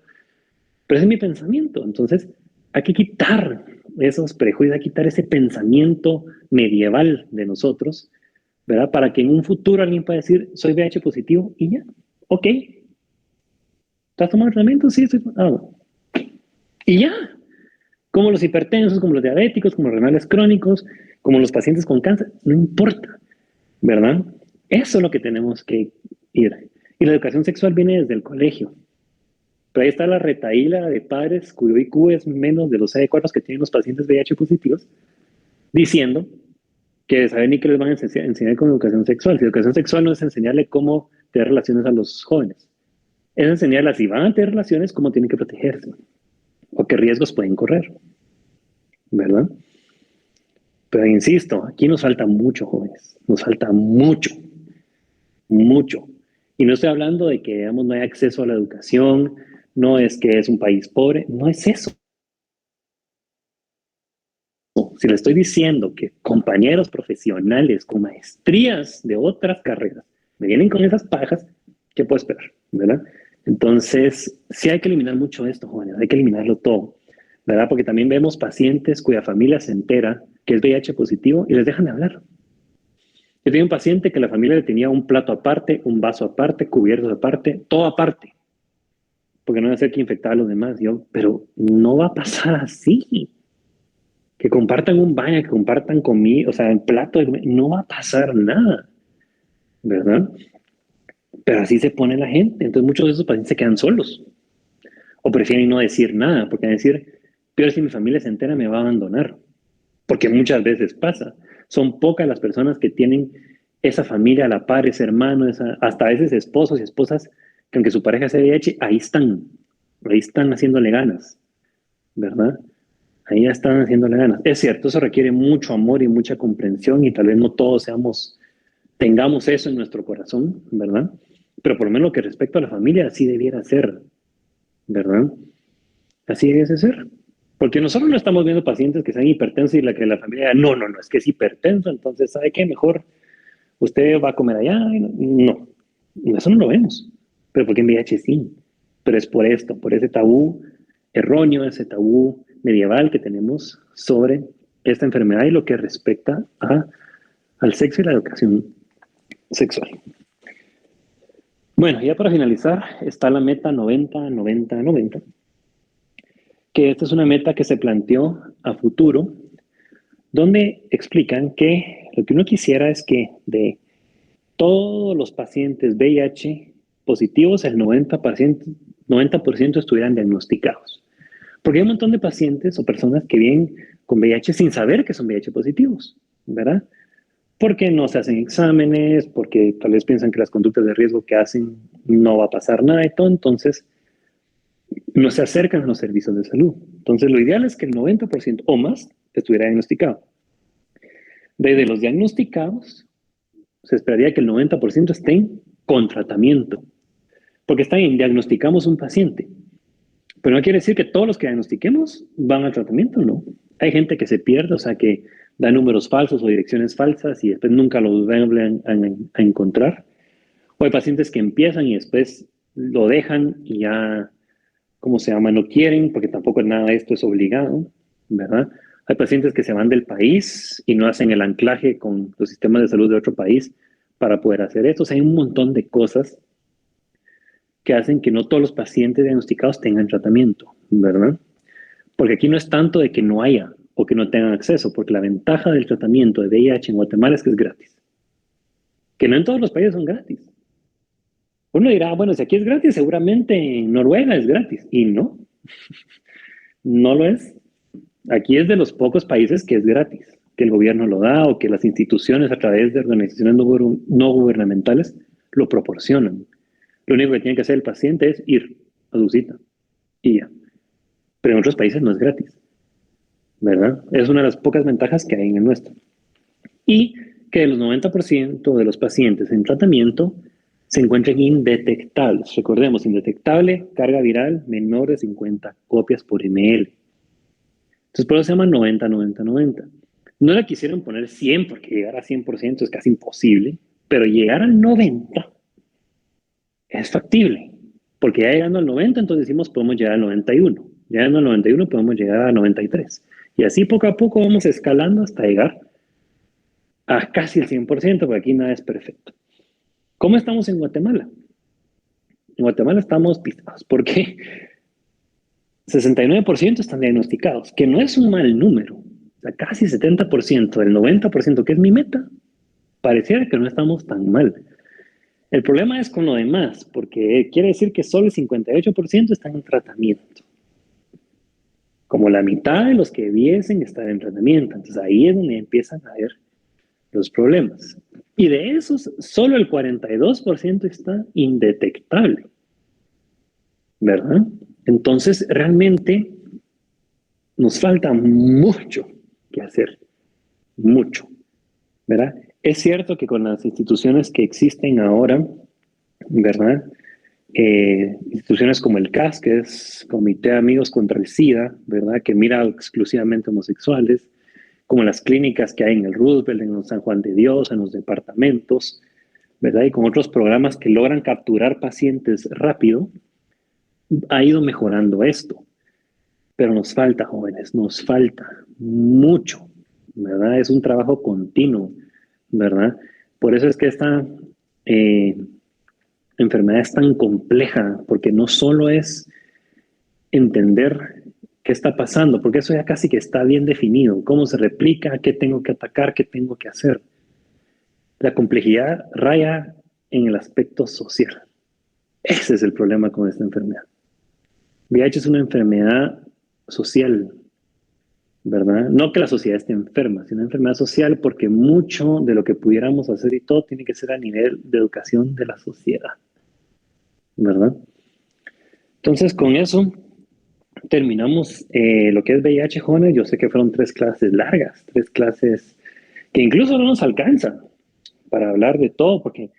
Pero ese es mi pensamiento. Entonces, hay que quitar esos prejuicios, hay que quitar ese pensamiento medieval de nosotros, ¿verdad? Para que en un futuro alguien pueda decir, soy VIH positivo y ya. Ok. ¿Estás tomando tratamiento? Sí, estoy. Bueno. Y ya. Como los hipertensos, como los diabéticos, como los renales crónicos, como los pacientes con cáncer, no importa, ¿verdad? Eso es lo que tenemos que ir. Y la educación sexual viene desde el colegio. Pero ahí está la retahíla de padres cuyo IQ es menos de los adecuados que tienen los pacientes VIH positivos, diciendo que saben ni qué les van a enseñar con educación sexual. Si educación sexual no es enseñarle cómo tener relaciones a los jóvenes, es enseñarles si van a tener relaciones, cómo tienen que protegerse o qué riesgos pueden correr, ¿verdad? Pero insisto, aquí nos falta mucho, jóvenes, nos falta mucho, mucho. Y no estoy hablando de que, digamos, no hay acceso a la educación, no es que es un país pobre, no es eso. Si le estoy diciendo que compañeros profesionales con maestrías de otras carreras me vienen con esas pajas, ¿qué puedo esperar? ¿Verdad? Entonces, sí hay que eliminar mucho esto, jóvenes, hay que eliminarlo todo, ¿verdad? Porque también vemos pacientes cuya familia se entera que es VIH positivo y les dejan de hablar. Yo tenía un paciente que la familia le tenía un plato aparte, un vaso aparte, cubiertos aparte, todo aparte, porque no iba a ser que infectaba a los demás. Yo, pero no va a pasar así. Que compartan un baño, que compartan comida, o sea, el plato de comida, no va a pasar nada, ¿verdad? Pero así se pone la gente. Entonces muchos de esos pacientes se quedan solos o prefieren no decir nada, porque decir, peor si mi familia se entera me va a abandonar, porque muchas veces pasa. Son pocas las personas que tienen esa familia a la par, ese hermano, hasta a veces esposos y esposas que aunque su pareja sea VIH, ahí están haciéndole ganas, ¿verdad? Ahí ya están haciéndole ganas. Es cierto, eso requiere mucho amor y mucha comprensión y tal vez no todos tengamos eso en nuestro corazón, ¿verdad? Pero por lo menos lo que respecta a la familia, así debiera ser, ¿verdad? Así debiera ser. Porque nosotros no estamos viendo pacientes que sean hipertensos y la que la familia, no, es que es hipertenso, entonces, ¿sabe qué? Mejor usted va a comer allá. No, eso no lo vemos. Pero porque en VIH sí. Pero es por esto, por ese tabú erróneo, ese tabú medieval que tenemos sobre esta enfermedad y lo que respecta al sexo y la educación sexual. Bueno, ya para finalizar, está la meta 90-90-90, que esta es una meta que se planteó a futuro, donde explican que lo que uno quisiera es que de todos los pacientes VIH positivos, el 90% estuvieran diagnosticados. Porque hay un montón de pacientes o personas que vienen con VIH sin saber que son VIH positivos, ¿verdad? Porque no se hacen exámenes, porque tal vez piensan que las conductas de riesgo que hacen no va a pasar nada y todo, entonces no se acercan a los servicios de salud. Entonces lo ideal es que el 90% o más estuviera diagnosticado. Desde los diagnosticados, se esperaría que el 90% estén con tratamiento. Porque está bien, diagnosticamos un paciente, pero no quiere decir que todos los que diagnostiquemos van al tratamiento, no. Hay gente que se pierde, o sea, que da números falsos o direcciones falsas y después nunca los vuelven a encontrar. O hay pacientes que empiezan y después lo dejan y ya, ¿cómo se llama? No quieren, porque tampoco nada de esto es obligado, ¿verdad? Hay pacientes que se van del país y no hacen el anclaje con los sistemas de salud de otro país para poder hacer esto. O sea, hay un montón de cosas que hacen que no todos los pacientes diagnosticados tengan tratamiento, ¿verdad? Porque aquí no es tanto de que no haya o que no tengan acceso, porque la ventaja del tratamiento de VIH en Guatemala es que es gratis. Que no en todos los países son gratis. Uno dirá, bueno, si aquí es gratis, seguramente en Noruega es gratis. Y no, no lo es. Aquí es de los pocos países que es gratis. que el gobierno lo da o que las instituciones a través de organizaciones no gubernamentales lo proporcionan. Lo único que tiene que hacer el paciente es ir a su cita y ya. Pero en otros países no es gratis, ¿verdad? Es una de las pocas ventajas que hay en el nuestro. Y que el 90% de los pacientes en tratamiento se encuentran indetectables. Recordemos, indetectable, carga viral menor de 50 copias por ml. Entonces, por eso se llama 90-90-90. No le quisieron poner 100 porque llegar a 100% es casi imposible, pero llegar al 90 es factible. Porque ya llegando al 90, entonces decimos podemos llegar al 91. Llegando al 91 podemos llegar a 93. Y así poco a poco vamos escalando hasta llegar a casi el 100%, porque aquí nada es perfecto. ¿Cómo estamos en Guatemala? En Guatemala estamos pisados, porque 69% están diagnosticados, que no es un mal número. O sea, casi 70% del 90%, que es mi meta, pareciera que no estamos tan mal. El problema es con lo demás, porque quiere decir que solo el 58% están en tratamiento. Como la mitad de los que debiesen estar en tratamiento. Entonces ahí es donde empiezan a ver los problemas. Y de esos, solo el 42% está indetectable, ¿verdad? Entonces, realmente nos falta mucho que hacer, mucho, ¿verdad? Es cierto que con las instituciones que existen ahora, ¿verdad? Instituciones como el CAS, que es Comité de Amigos contra el SIDA, ¿verdad? Que mira exclusivamente homosexuales, como las clínicas que hay en el Roosevelt, en el San Juan de Dios, en los departamentos, ¿verdad? Y con otros programas que logran capturar pacientes rápido, ha ido mejorando esto. Pero nos falta, jóvenes, nos falta mucho, ¿verdad? Es un trabajo continuo, ¿verdad? Por eso es que esta enfermedad es tan compleja, porque no solo es entender qué está pasando, porque eso ya casi que está bien definido, cómo se replica, qué tengo que atacar, qué tengo que hacer. La complejidad raya en el aspecto social. Ese es el problema con esta enfermedad. VIH es una enfermedad social, ¿verdad? No que la sociedad esté enferma, sino una enfermedad social porque mucho de lo que pudiéramos hacer y todo tiene que ser a nivel de educación de la sociedad, ¿verdad? Entonces, con eso terminamos lo que es VIH, jóvenes. Yo sé que fueron 3 clases largas, 3 clases que incluso no nos alcanzan para hablar de todo, porque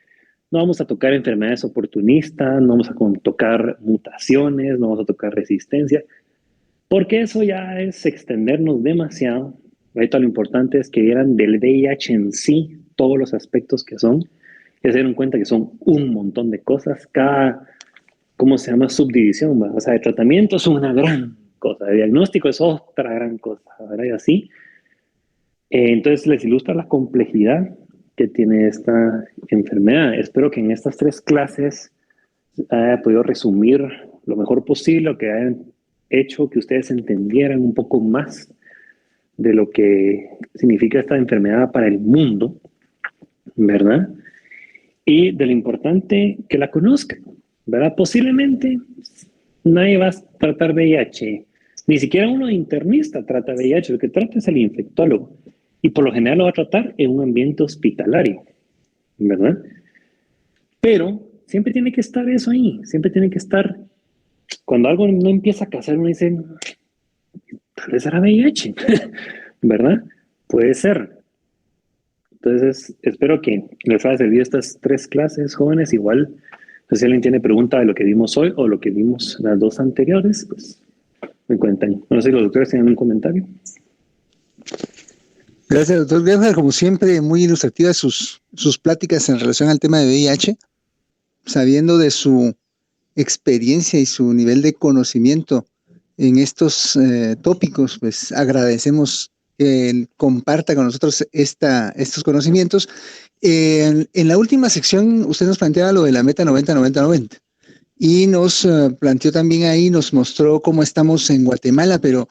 no vamos a tocar enfermedades oportunistas, no vamos a tocar mutaciones, no vamos a tocar resistencia, porque eso ya es extendernos demasiado. Ahorita lo importante es que vieran del VIH en sí todos los aspectos que son, y se dieron cuenta que son un montón de cosas. Cada, ¿cómo se llama? Subdivisión, ¿verdad? O sea, de tratamiento es una gran cosa, de diagnóstico es otra gran cosa, ¿verdad? Y así. Entonces les ilustra la complejidad que tiene esta enfermedad. Espero que en estas 3 clases haya podido resumir lo mejor posible, que hayan hecho que ustedes entendieran un poco más de lo que significa esta enfermedad para el mundo, ¿verdad? Y de lo importante que la conozcan, ¿verdad? Posiblemente nadie va a tratar VIH, ni siquiera uno internista trata VIH, lo que trata es el infectólogo. Y por lo general lo va a tratar en un ambiente hospitalario, ¿verdad? Pero siempre tiene que estar eso ahí, siempre tiene que estar, cuando algo no empieza a casar, uno dice, tal vez era VIH, ¿verdad? Puede ser. Entonces, espero que les haya servido estas 3 clases, jóvenes. Igual, si alguien tiene pregunta de lo que vimos hoy o lo que vimos las 2 anteriores, pues me cuentan. No sé si los doctores tienen un comentario. Gracias, doctor Gerhard. Como siempre, muy ilustrativas sus pláticas en relación al tema de VIH, sabiendo de su experiencia y su nivel de conocimiento en estos tópicos, pues agradecemos que comparta con nosotros estos conocimientos. En la última sección, usted nos planteaba lo de la meta 90-90-90 y nos planteó también ahí, nos mostró cómo estamos en Guatemala, pero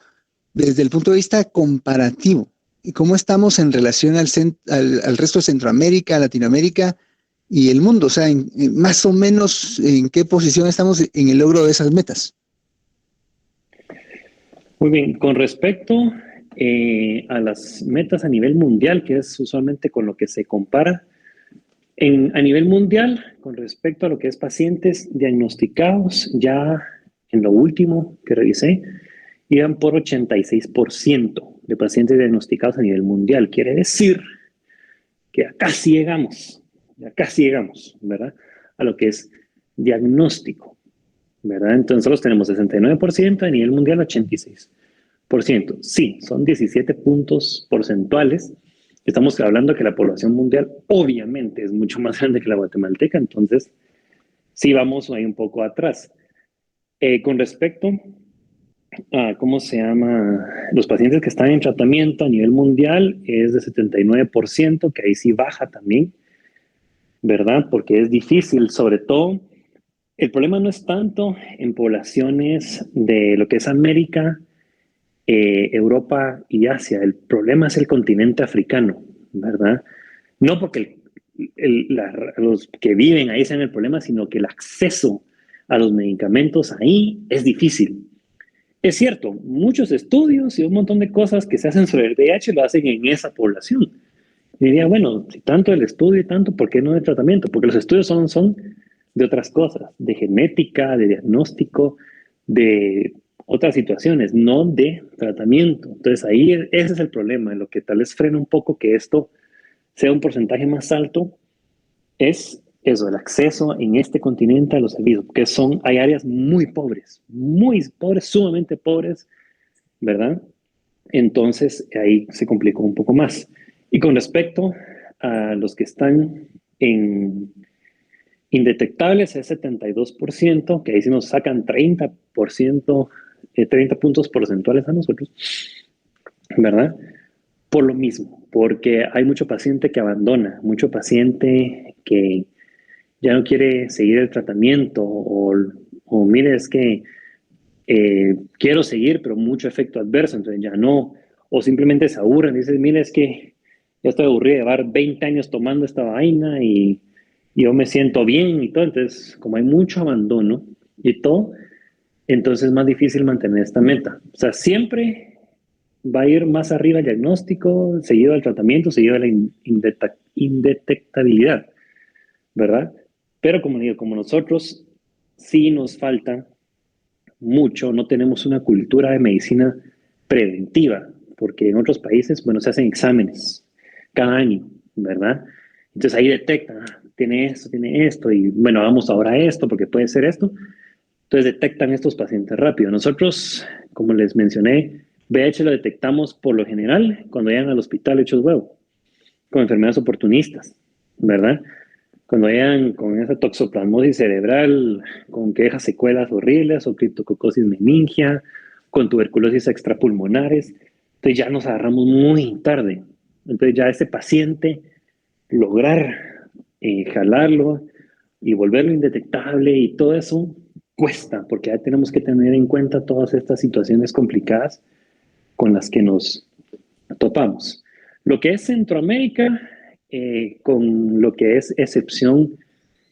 desde el punto de vista comparativo. ¿Y cómo estamos en relación al resto de Centroamérica, Latinoamérica y el mundo? O sea, más o menos, ¿en qué posición estamos en el logro de esas metas? Muy bien, con respecto a las metas a nivel mundial, que es usualmente con lo que se compara, a nivel mundial, con respecto a lo que es pacientes diagnosticados, ya en lo último que revisé, iban por 86% de pacientes diagnosticados a nivel mundial. Quiere decir que ya casi llegamos, ¿verdad? A lo que es diagnóstico, ¿verdad? Entonces nosotros tenemos 69%, a nivel mundial 86%. Sí, son 17 puntos porcentuales. Estamos hablando que la población mundial obviamente es mucho más grande que la guatemalteca, entonces sí vamos ahí un poco atrás. Con respecto a, ¿cómo se llama? Los pacientes que están en tratamiento a nivel mundial es de 79%, que ahí sí baja también, ¿verdad? Porque es difícil, sobre todo, el problema no es tanto en poblaciones de lo que es América, Europa y Asia. El problema es el continente africano, ¿verdad? No porque los que viven ahí sean el problema, sino que el acceso a los medicamentos ahí es difícil. Es cierto, muchos estudios y un montón de cosas que se hacen sobre el VIH lo hacen en esa población. Y diría, bueno, si tanto el estudio y tanto, ¿por qué no de tratamiento? Porque los estudios son de otras cosas, de genética, de diagnóstico, de otras situaciones, no de tratamiento. Entonces ahí ese es el problema, en lo que tal vez frena un poco que esto sea un porcentaje más alto, es eso, el acceso en este continente a los servicios, porque hay áreas muy pobres, sumamente pobres, ¿verdad? Entonces ahí se complicó un poco más. Y con respecto a los que están en indetectables es 72%, que ahí sí nos sacan 30%, 30 puntos porcentuales a nosotros, ¿verdad? Por lo mismo, porque hay mucho paciente que abandona, mucho paciente que ya no quiere seguir el tratamiento o mire, es que quiero seguir, pero mucho efecto adverso, entonces ya no, o simplemente se aburren, dices, mire, es que ya estoy aburrido de llevar 20 años tomando esta vaina y yo me siento bien y todo, entonces como hay mucho abandono y todo, entonces es más difícil mantener esta meta. O sea, siempre va a ir más arriba el diagnóstico, seguido al tratamiento, seguido a la indetectabilidad, ¿verdad? Pero como digo, como nosotros sí nos falta mucho, no tenemos una cultura de medicina preventiva, porque en otros países, bueno, se hacen exámenes cada año, ¿verdad? Entonces ahí detectan, tiene esto, y bueno, hagamos ahora esto, porque puede ser esto. Entonces detectan estos pacientes rápido. Nosotros, como les mencioné, VIH lo detectamos por lo general cuando llegan al hospital hechos huevo, con enfermedades oportunistas, ¿verdad? Cuando llegan con esa toxoplasmosis cerebral, con que deja secuelas horribles, o criptococosis meningia, con tuberculosis extrapulmonares, entonces ya nos agarramos muy tarde. Entonces ya ese paciente, lograr jalarlo y volverlo indetectable y todo eso cuesta, porque ya tenemos que tener en cuenta todas estas situaciones complicadas con las que nos topamos. Lo que es Centroamérica, con lo que es excepción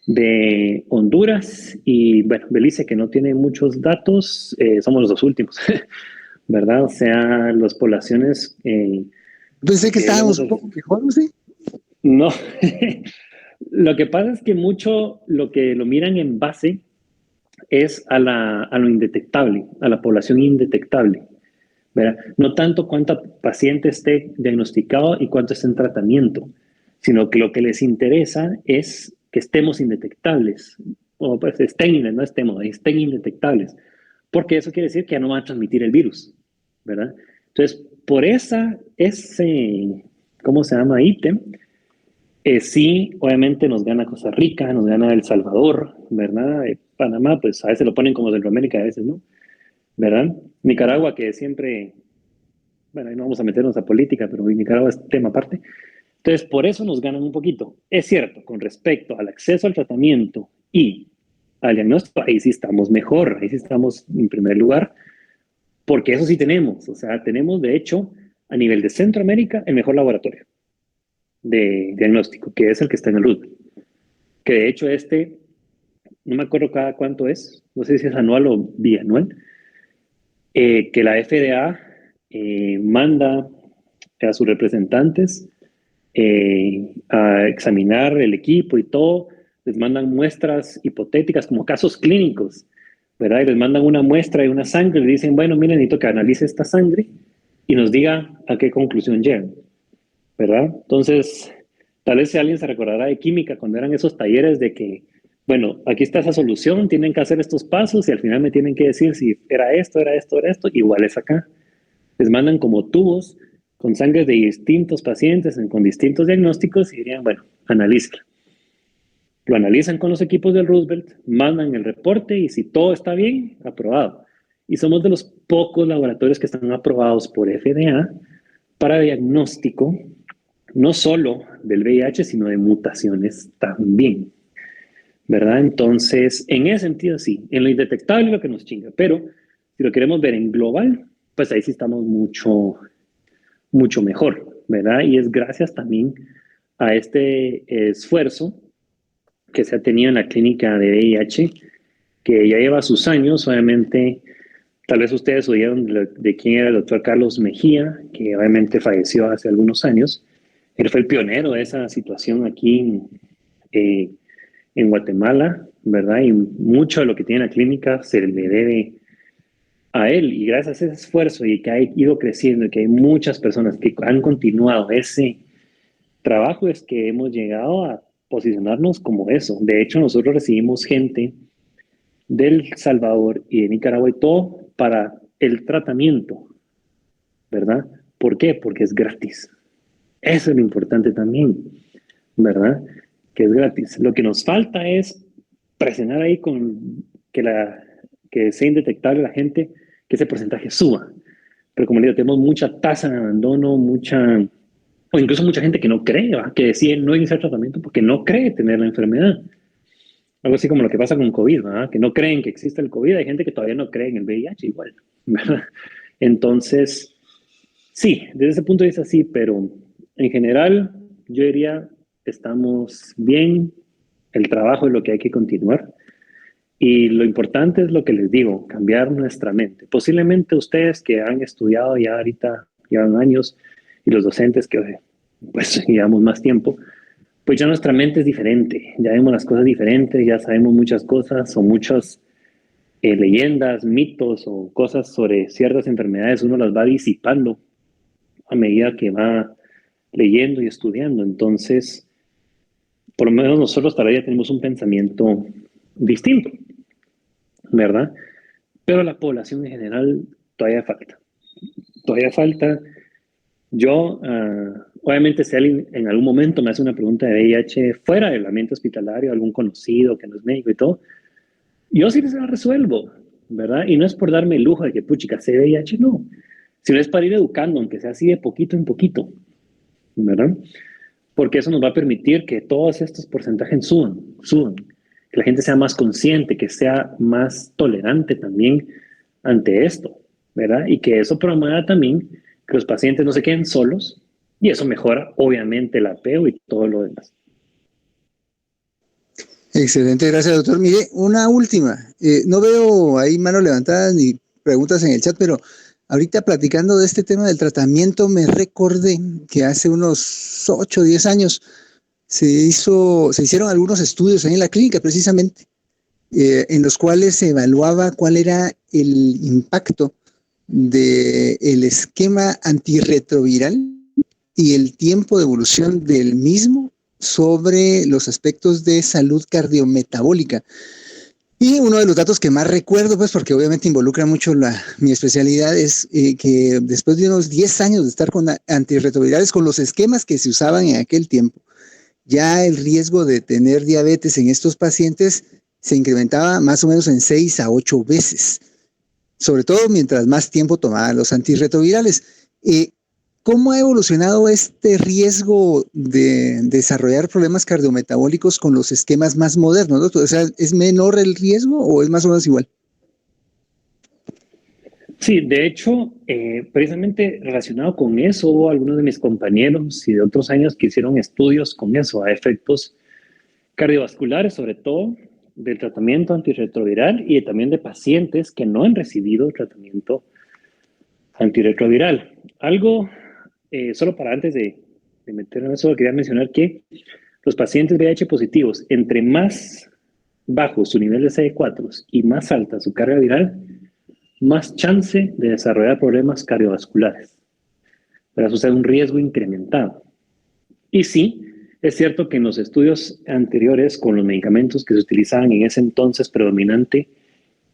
de Honduras y, bueno, Belice, que no tiene muchos datos, somos los dos últimos, ¿verdad? O sea, las poblaciones Pensé que que vemos... estábamos un poco mejor, ¿no? Sí. No, lo que pasa es que mucho lo que lo miran en base es a lo indetectable, a la población indetectable, ¿verdad? No tanto cuánto paciente esté diagnosticado y cuánto esté en tratamiento, sino que lo que les interesa es que estemos indetectables, o pues no estén indetectables, porque eso quiere decir que ya no van a transmitir el virus, ¿verdad? Entonces, por ¿cómo se llama? Ítem, sí, obviamente nos gana Costa Rica, nos gana El Salvador, ¿verdad? Panamá, pues a veces lo ponen como Centroamérica, a veces no, ¿verdad? Nicaragua, que siempre, bueno, ahí no vamos a meternos a política, pero Nicaragua es tema aparte. Entonces, por eso nos ganan un poquito. Es cierto, con respecto al acceso al tratamiento y al diagnóstico, ahí sí estamos mejor, ahí sí estamos en primer lugar, porque eso sí tenemos, o sea, tenemos de hecho a nivel de Centroamérica el mejor laboratorio de diagnóstico, que es el que está en el RUT, que de hecho no me acuerdo cada cuánto es, no sé si es anual o bianual, que la FDA manda a sus representantes a examinar el equipo y todo, les mandan muestras hipotéticas como casos clínicos, ¿verdad? Y les mandan una muestra de una sangre, le dicen, bueno, miren, necesito que analice esta sangre y nos diga a qué conclusión llegan, ¿verdad? Entonces, tal vez si alguien se recordará de química cuando eran esos talleres de que, bueno, aquí está esa solución, tienen que hacer estos pasos y al final me tienen que decir si era esto, era esto, era esto, igual es acá. Les mandan como tubos con sangre de distintos pacientes con distintos diagnósticos y dirían, bueno, analízala. Lo analizan con los equipos del Roosevelt, mandan el reporte y si todo está bien, aprobado. Y somos de los pocos laboratorios que están aprobados por FDA para diagnóstico, no solo del VIH, sino de mutaciones también, ¿verdad? Entonces, en ese sentido sí, en lo indetectable es lo que nos chinga, pero si lo queremos ver en global, pues ahí sí estamos mucho mejor, ¿verdad? Y es gracias también a este esfuerzo que se ha tenido en la clínica de VIH, que ya lleva sus años, obviamente, tal vez ustedes oyeron de quién era el doctor Carlos Mejía, que obviamente falleció hace algunos años. Él fue el pionero de esa situación aquí en Guatemala, ¿verdad? Y mucho de lo que tiene la clínica se le debe a él, y gracias a ese esfuerzo y que ha ido creciendo y que hay muchas personas que han continuado ese trabajo, es que hemos llegado a posicionarnos como eso. De hecho, nosotros recibimos gente del Salvador y de Nicaragua y todo para el tratamiento, ¿verdad? ¿Por qué? Porque es gratis. Eso es lo importante también, ¿verdad? Que es gratis. Lo que nos falta es presionar ahí con que sea indetectable la gente, que ese porcentaje suba. Pero como le digo, tenemos mucha tasa de abandono, o incluso mucha gente que no cree, ¿va? Que decide no iniciar tratamiento porque no cree tener la enfermedad. Algo así como lo que pasa con COVID, ¿verdad? Que no creen que existe el COVID. Hay gente que todavía no cree en el VIH igual, ¿verdad? Entonces, sí, desde ese punto de vista sí, pero en general yo diría estamos bien, el trabajo es lo que hay que continuar y lo importante es lo que les digo, cambiar nuestra mente. Posiblemente ustedes que han estudiado ya ahorita, llevan años, y los docentes que pues llevamos más tiempo, pues ya nuestra mente es diferente, ya vemos las cosas diferentes, ya sabemos muchas cosas o muchas leyendas, mitos o cosas sobre ciertas enfermedades, uno las va disipando a medida que va leyendo y estudiando. Entonces, por lo menos nosotros todavía tenemos un pensamiento distinto, ¿verdad? Pero la población en general todavía falta. Todavía falta. Yo, obviamente, si alguien en algún momento me hace una pregunta de VIH fuera del ambiente hospitalario, algún conocido que no es médico y todo, yo sí les la resuelvo, ¿verdad? Y no es por darme el lujo de que, puchica, sé VIH, no. Sino es para ir educando, aunque sea así de poquito en poquito, ¿verdad? Porque eso nos va a permitir que todos estos porcentajes suban, que la gente sea más consciente, que sea más tolerante también ante esto, ¿verdad? Y que eso promueva también que los pacientes no se queden solos y eso mejora obviamente el apego y todo lo demás. Excelente, gracias, doctor. Mire, una última. No veo ahí manos levantadas ni preguntas en el chat, pero ahorita platicando de este tema del tratamiento, me recordé que hace unos 8 o 10 años se hicieron algunos estudios ahí en la clínica, precisamente, en los cuales se evaluaba cuál era el impacto del esquema antirretroviral y el tiempo de evolución del mismo sobre los aspectos de salud cardiometabólica. Y uno de los datos que más recuerdo, pues porque obviamente involucra mucho mi especialidad, es que después de unos 10 años de estar con antirretrovirales, con los esquemas que se usaban en aquel tiempo, ya el riesgo de tener diabetes en estos pacientes se incrementaba más o menos en 6 a 8 veces, sobre todo mientras más tiempo tomaban los antirretrovirales. ¿Cómo ha evolucionado este riesgo de desarrollar problemas cardiometabólicos con los esquemas más modernos, doctor? O sea, ¿es menor el riesgo o es más o menos igual? Sí, de hecho, precisamente relacionado con eso, hubo algunos de mis compañeros y de otros años que hicieron estudios con eso, a efectos cardiovasculares, sobre todo del tratamiento antirretroviral y también de pacientes que no han recibido tratamiento Antirretroviral. Algo, solo para antes de meterme en eso, quería mencionar que los pacientes VIH positivos, entre más bajo su nivel de CD4 y más alta su carga viral, más chance de desarrollar problemas cardiovasculares. Pero eso es un riesgo incrementado. Y sí, es cierto que en los estudios anteriores con los medicamentos que se utilizaban en ese entonces predominante,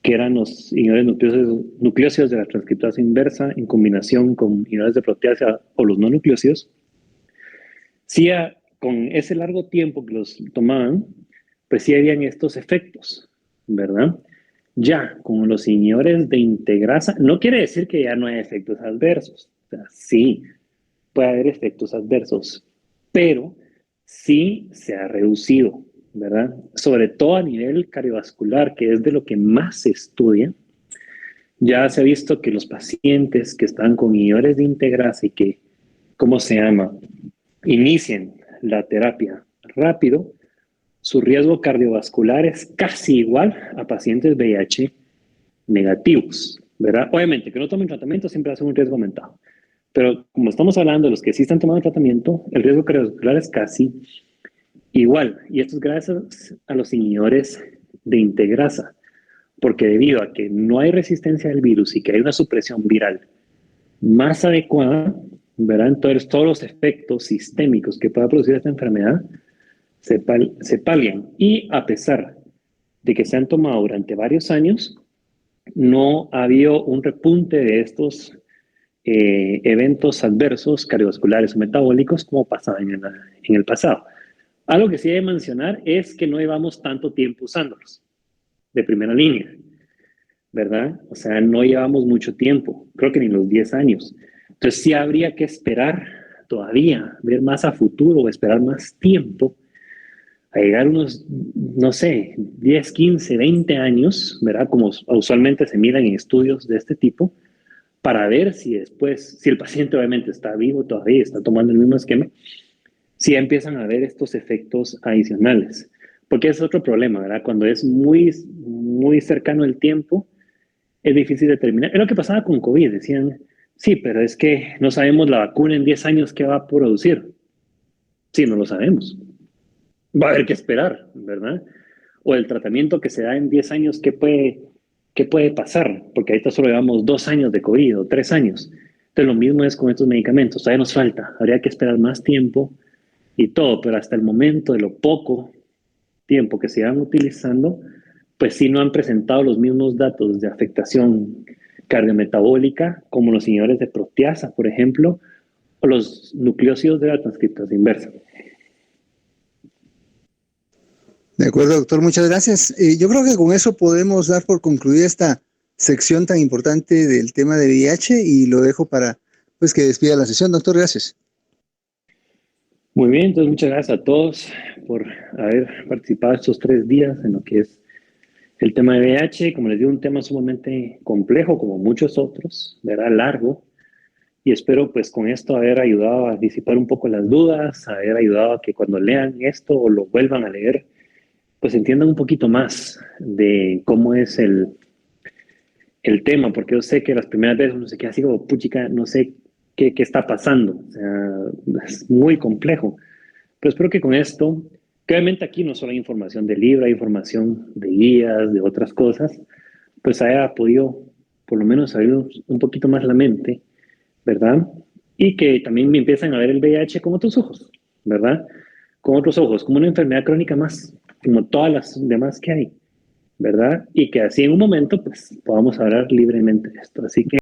que eran los inhibidores nucleócidos de la transcriptasa inversa en combinación con inhibidores de proteasa o los no nucleócidos, sí, con ese largo tiempo que los tomaban, pues sí habían estos efectos, ¿verdad? Ya con los inhibidores de integrasa, no quiere decir que ya no haya efectos adversos. O sea, sí, puede haber efectos adversos, pero sí se ha reducido, ¿verdad? Sobre todo a nivel cardiovascular, que es de lo que más se estudia. Ya se ha visto que los pacientes que están con inhibidores de integrasa y que, ¿cómo se llama?, inicien la terapia rápido, su riesgo cardiovascular es casi igual a pacientes VIH negativos, ¿verdad? Obviamente, que no tomen tratamiento siempre va a ser un riesgo aumentado. Pero como estamos hablando de los que sí están tomando tratamiento, el riesgo cardiovascular es casi igual. Y esto es gracias a los inhibidores de integrasa. Porque debido a que no hay resistencia al virus y que hay una supresión viral más adecuada, ¿verdad? Entonces todos los efectos sistémicos que pueda producir esta enfermedad se palian. Y a pesar de que se han tomado durante varios años, no ha habido un repunte de estos eventos adversos cardiovasculares o metabólicos como pasaba en el pasado. Algo que sí hay que mencionar es que no llevamos tanto tiempo usándolos de primera línea, ¿verdad? O sea, no llevamos mucho tiempo, creo que ni los 10 años. Entonces sí habría que esperar todavía, ver más a futuro o esperar más tiempo a llegar unos, no sé, 10, 15, 20 años, ¿verdad? Como usualmente se miran en estudios de este tipo, para ver si después, si el paciente obviamente está vivo todavía, está tomando el mismo esquema, si ya empiezan a ver estos efectos adicionales. Porque es otro problema, ¿verdad? Cuando es muy, muy cercano el tiempo, es difícil determinar. Es lo que pasaba con COVID, decían, sí, pero es que no sabemos la vacuna en 10 años qué va a producir. Sí, no lo sabemos. Va a haber que esperar, ¿verdad? O el tratamiento que se da en 10 años, ¿qué puede pasar? Porque ahorita solo llevamos 2 años de COVID o 3 años. Entonces lo mismo es con estos medicamentos. Todavía nos falta. Habría que esperar más tiempo y todo, pero hasta el momento de lo poco tiempo que se van utilizando, pues sí no han presentado los mismos datos de afectación cardiometabólica como los inhibidores de proteasa, por ejemplo, o los nucleócidos de la transcriptasa inversa. De acuerdo, doctor, muchas gracias. Yo creo que con eso podemos dar por concluida esta sección tan importante del tema de VIH y lo dejo para pues que despida la sesión. Doctor, gracias. Muy bien, entonces muchas gracias a todos por haber participado estos 3 días en lo que es el tema de VIH. Como les digo, un tema sumamente complejo, como muchos otros, ¿verdad? Largo. Y espero pues con esto haber ayudado a disipar un poco las dudas, haber ayudado a que cuando lean esto o lo vuelvan a leer, pues entiendan un poquito más de cómo es el tema, porque yo sé que las primeras veces uno se queda así como, puchica, no sé qué está pasando. O sea, es muy complejo. Pero espero que con esto, que obviamente aquí no solo hay información del libro, hay información de guías, de otras cosas, pues haya podido por lo menos abrir un poquito más la mente, ¿verdad? Y que también me empiezan a ver el VIH con otros ojos, ¿verdad? Con otros ojos, como una enfermedad crónica más, como todas las demás que hay, ¿verdad? Y que así en un momento, pues, podamos hablar libremente de esto. Así que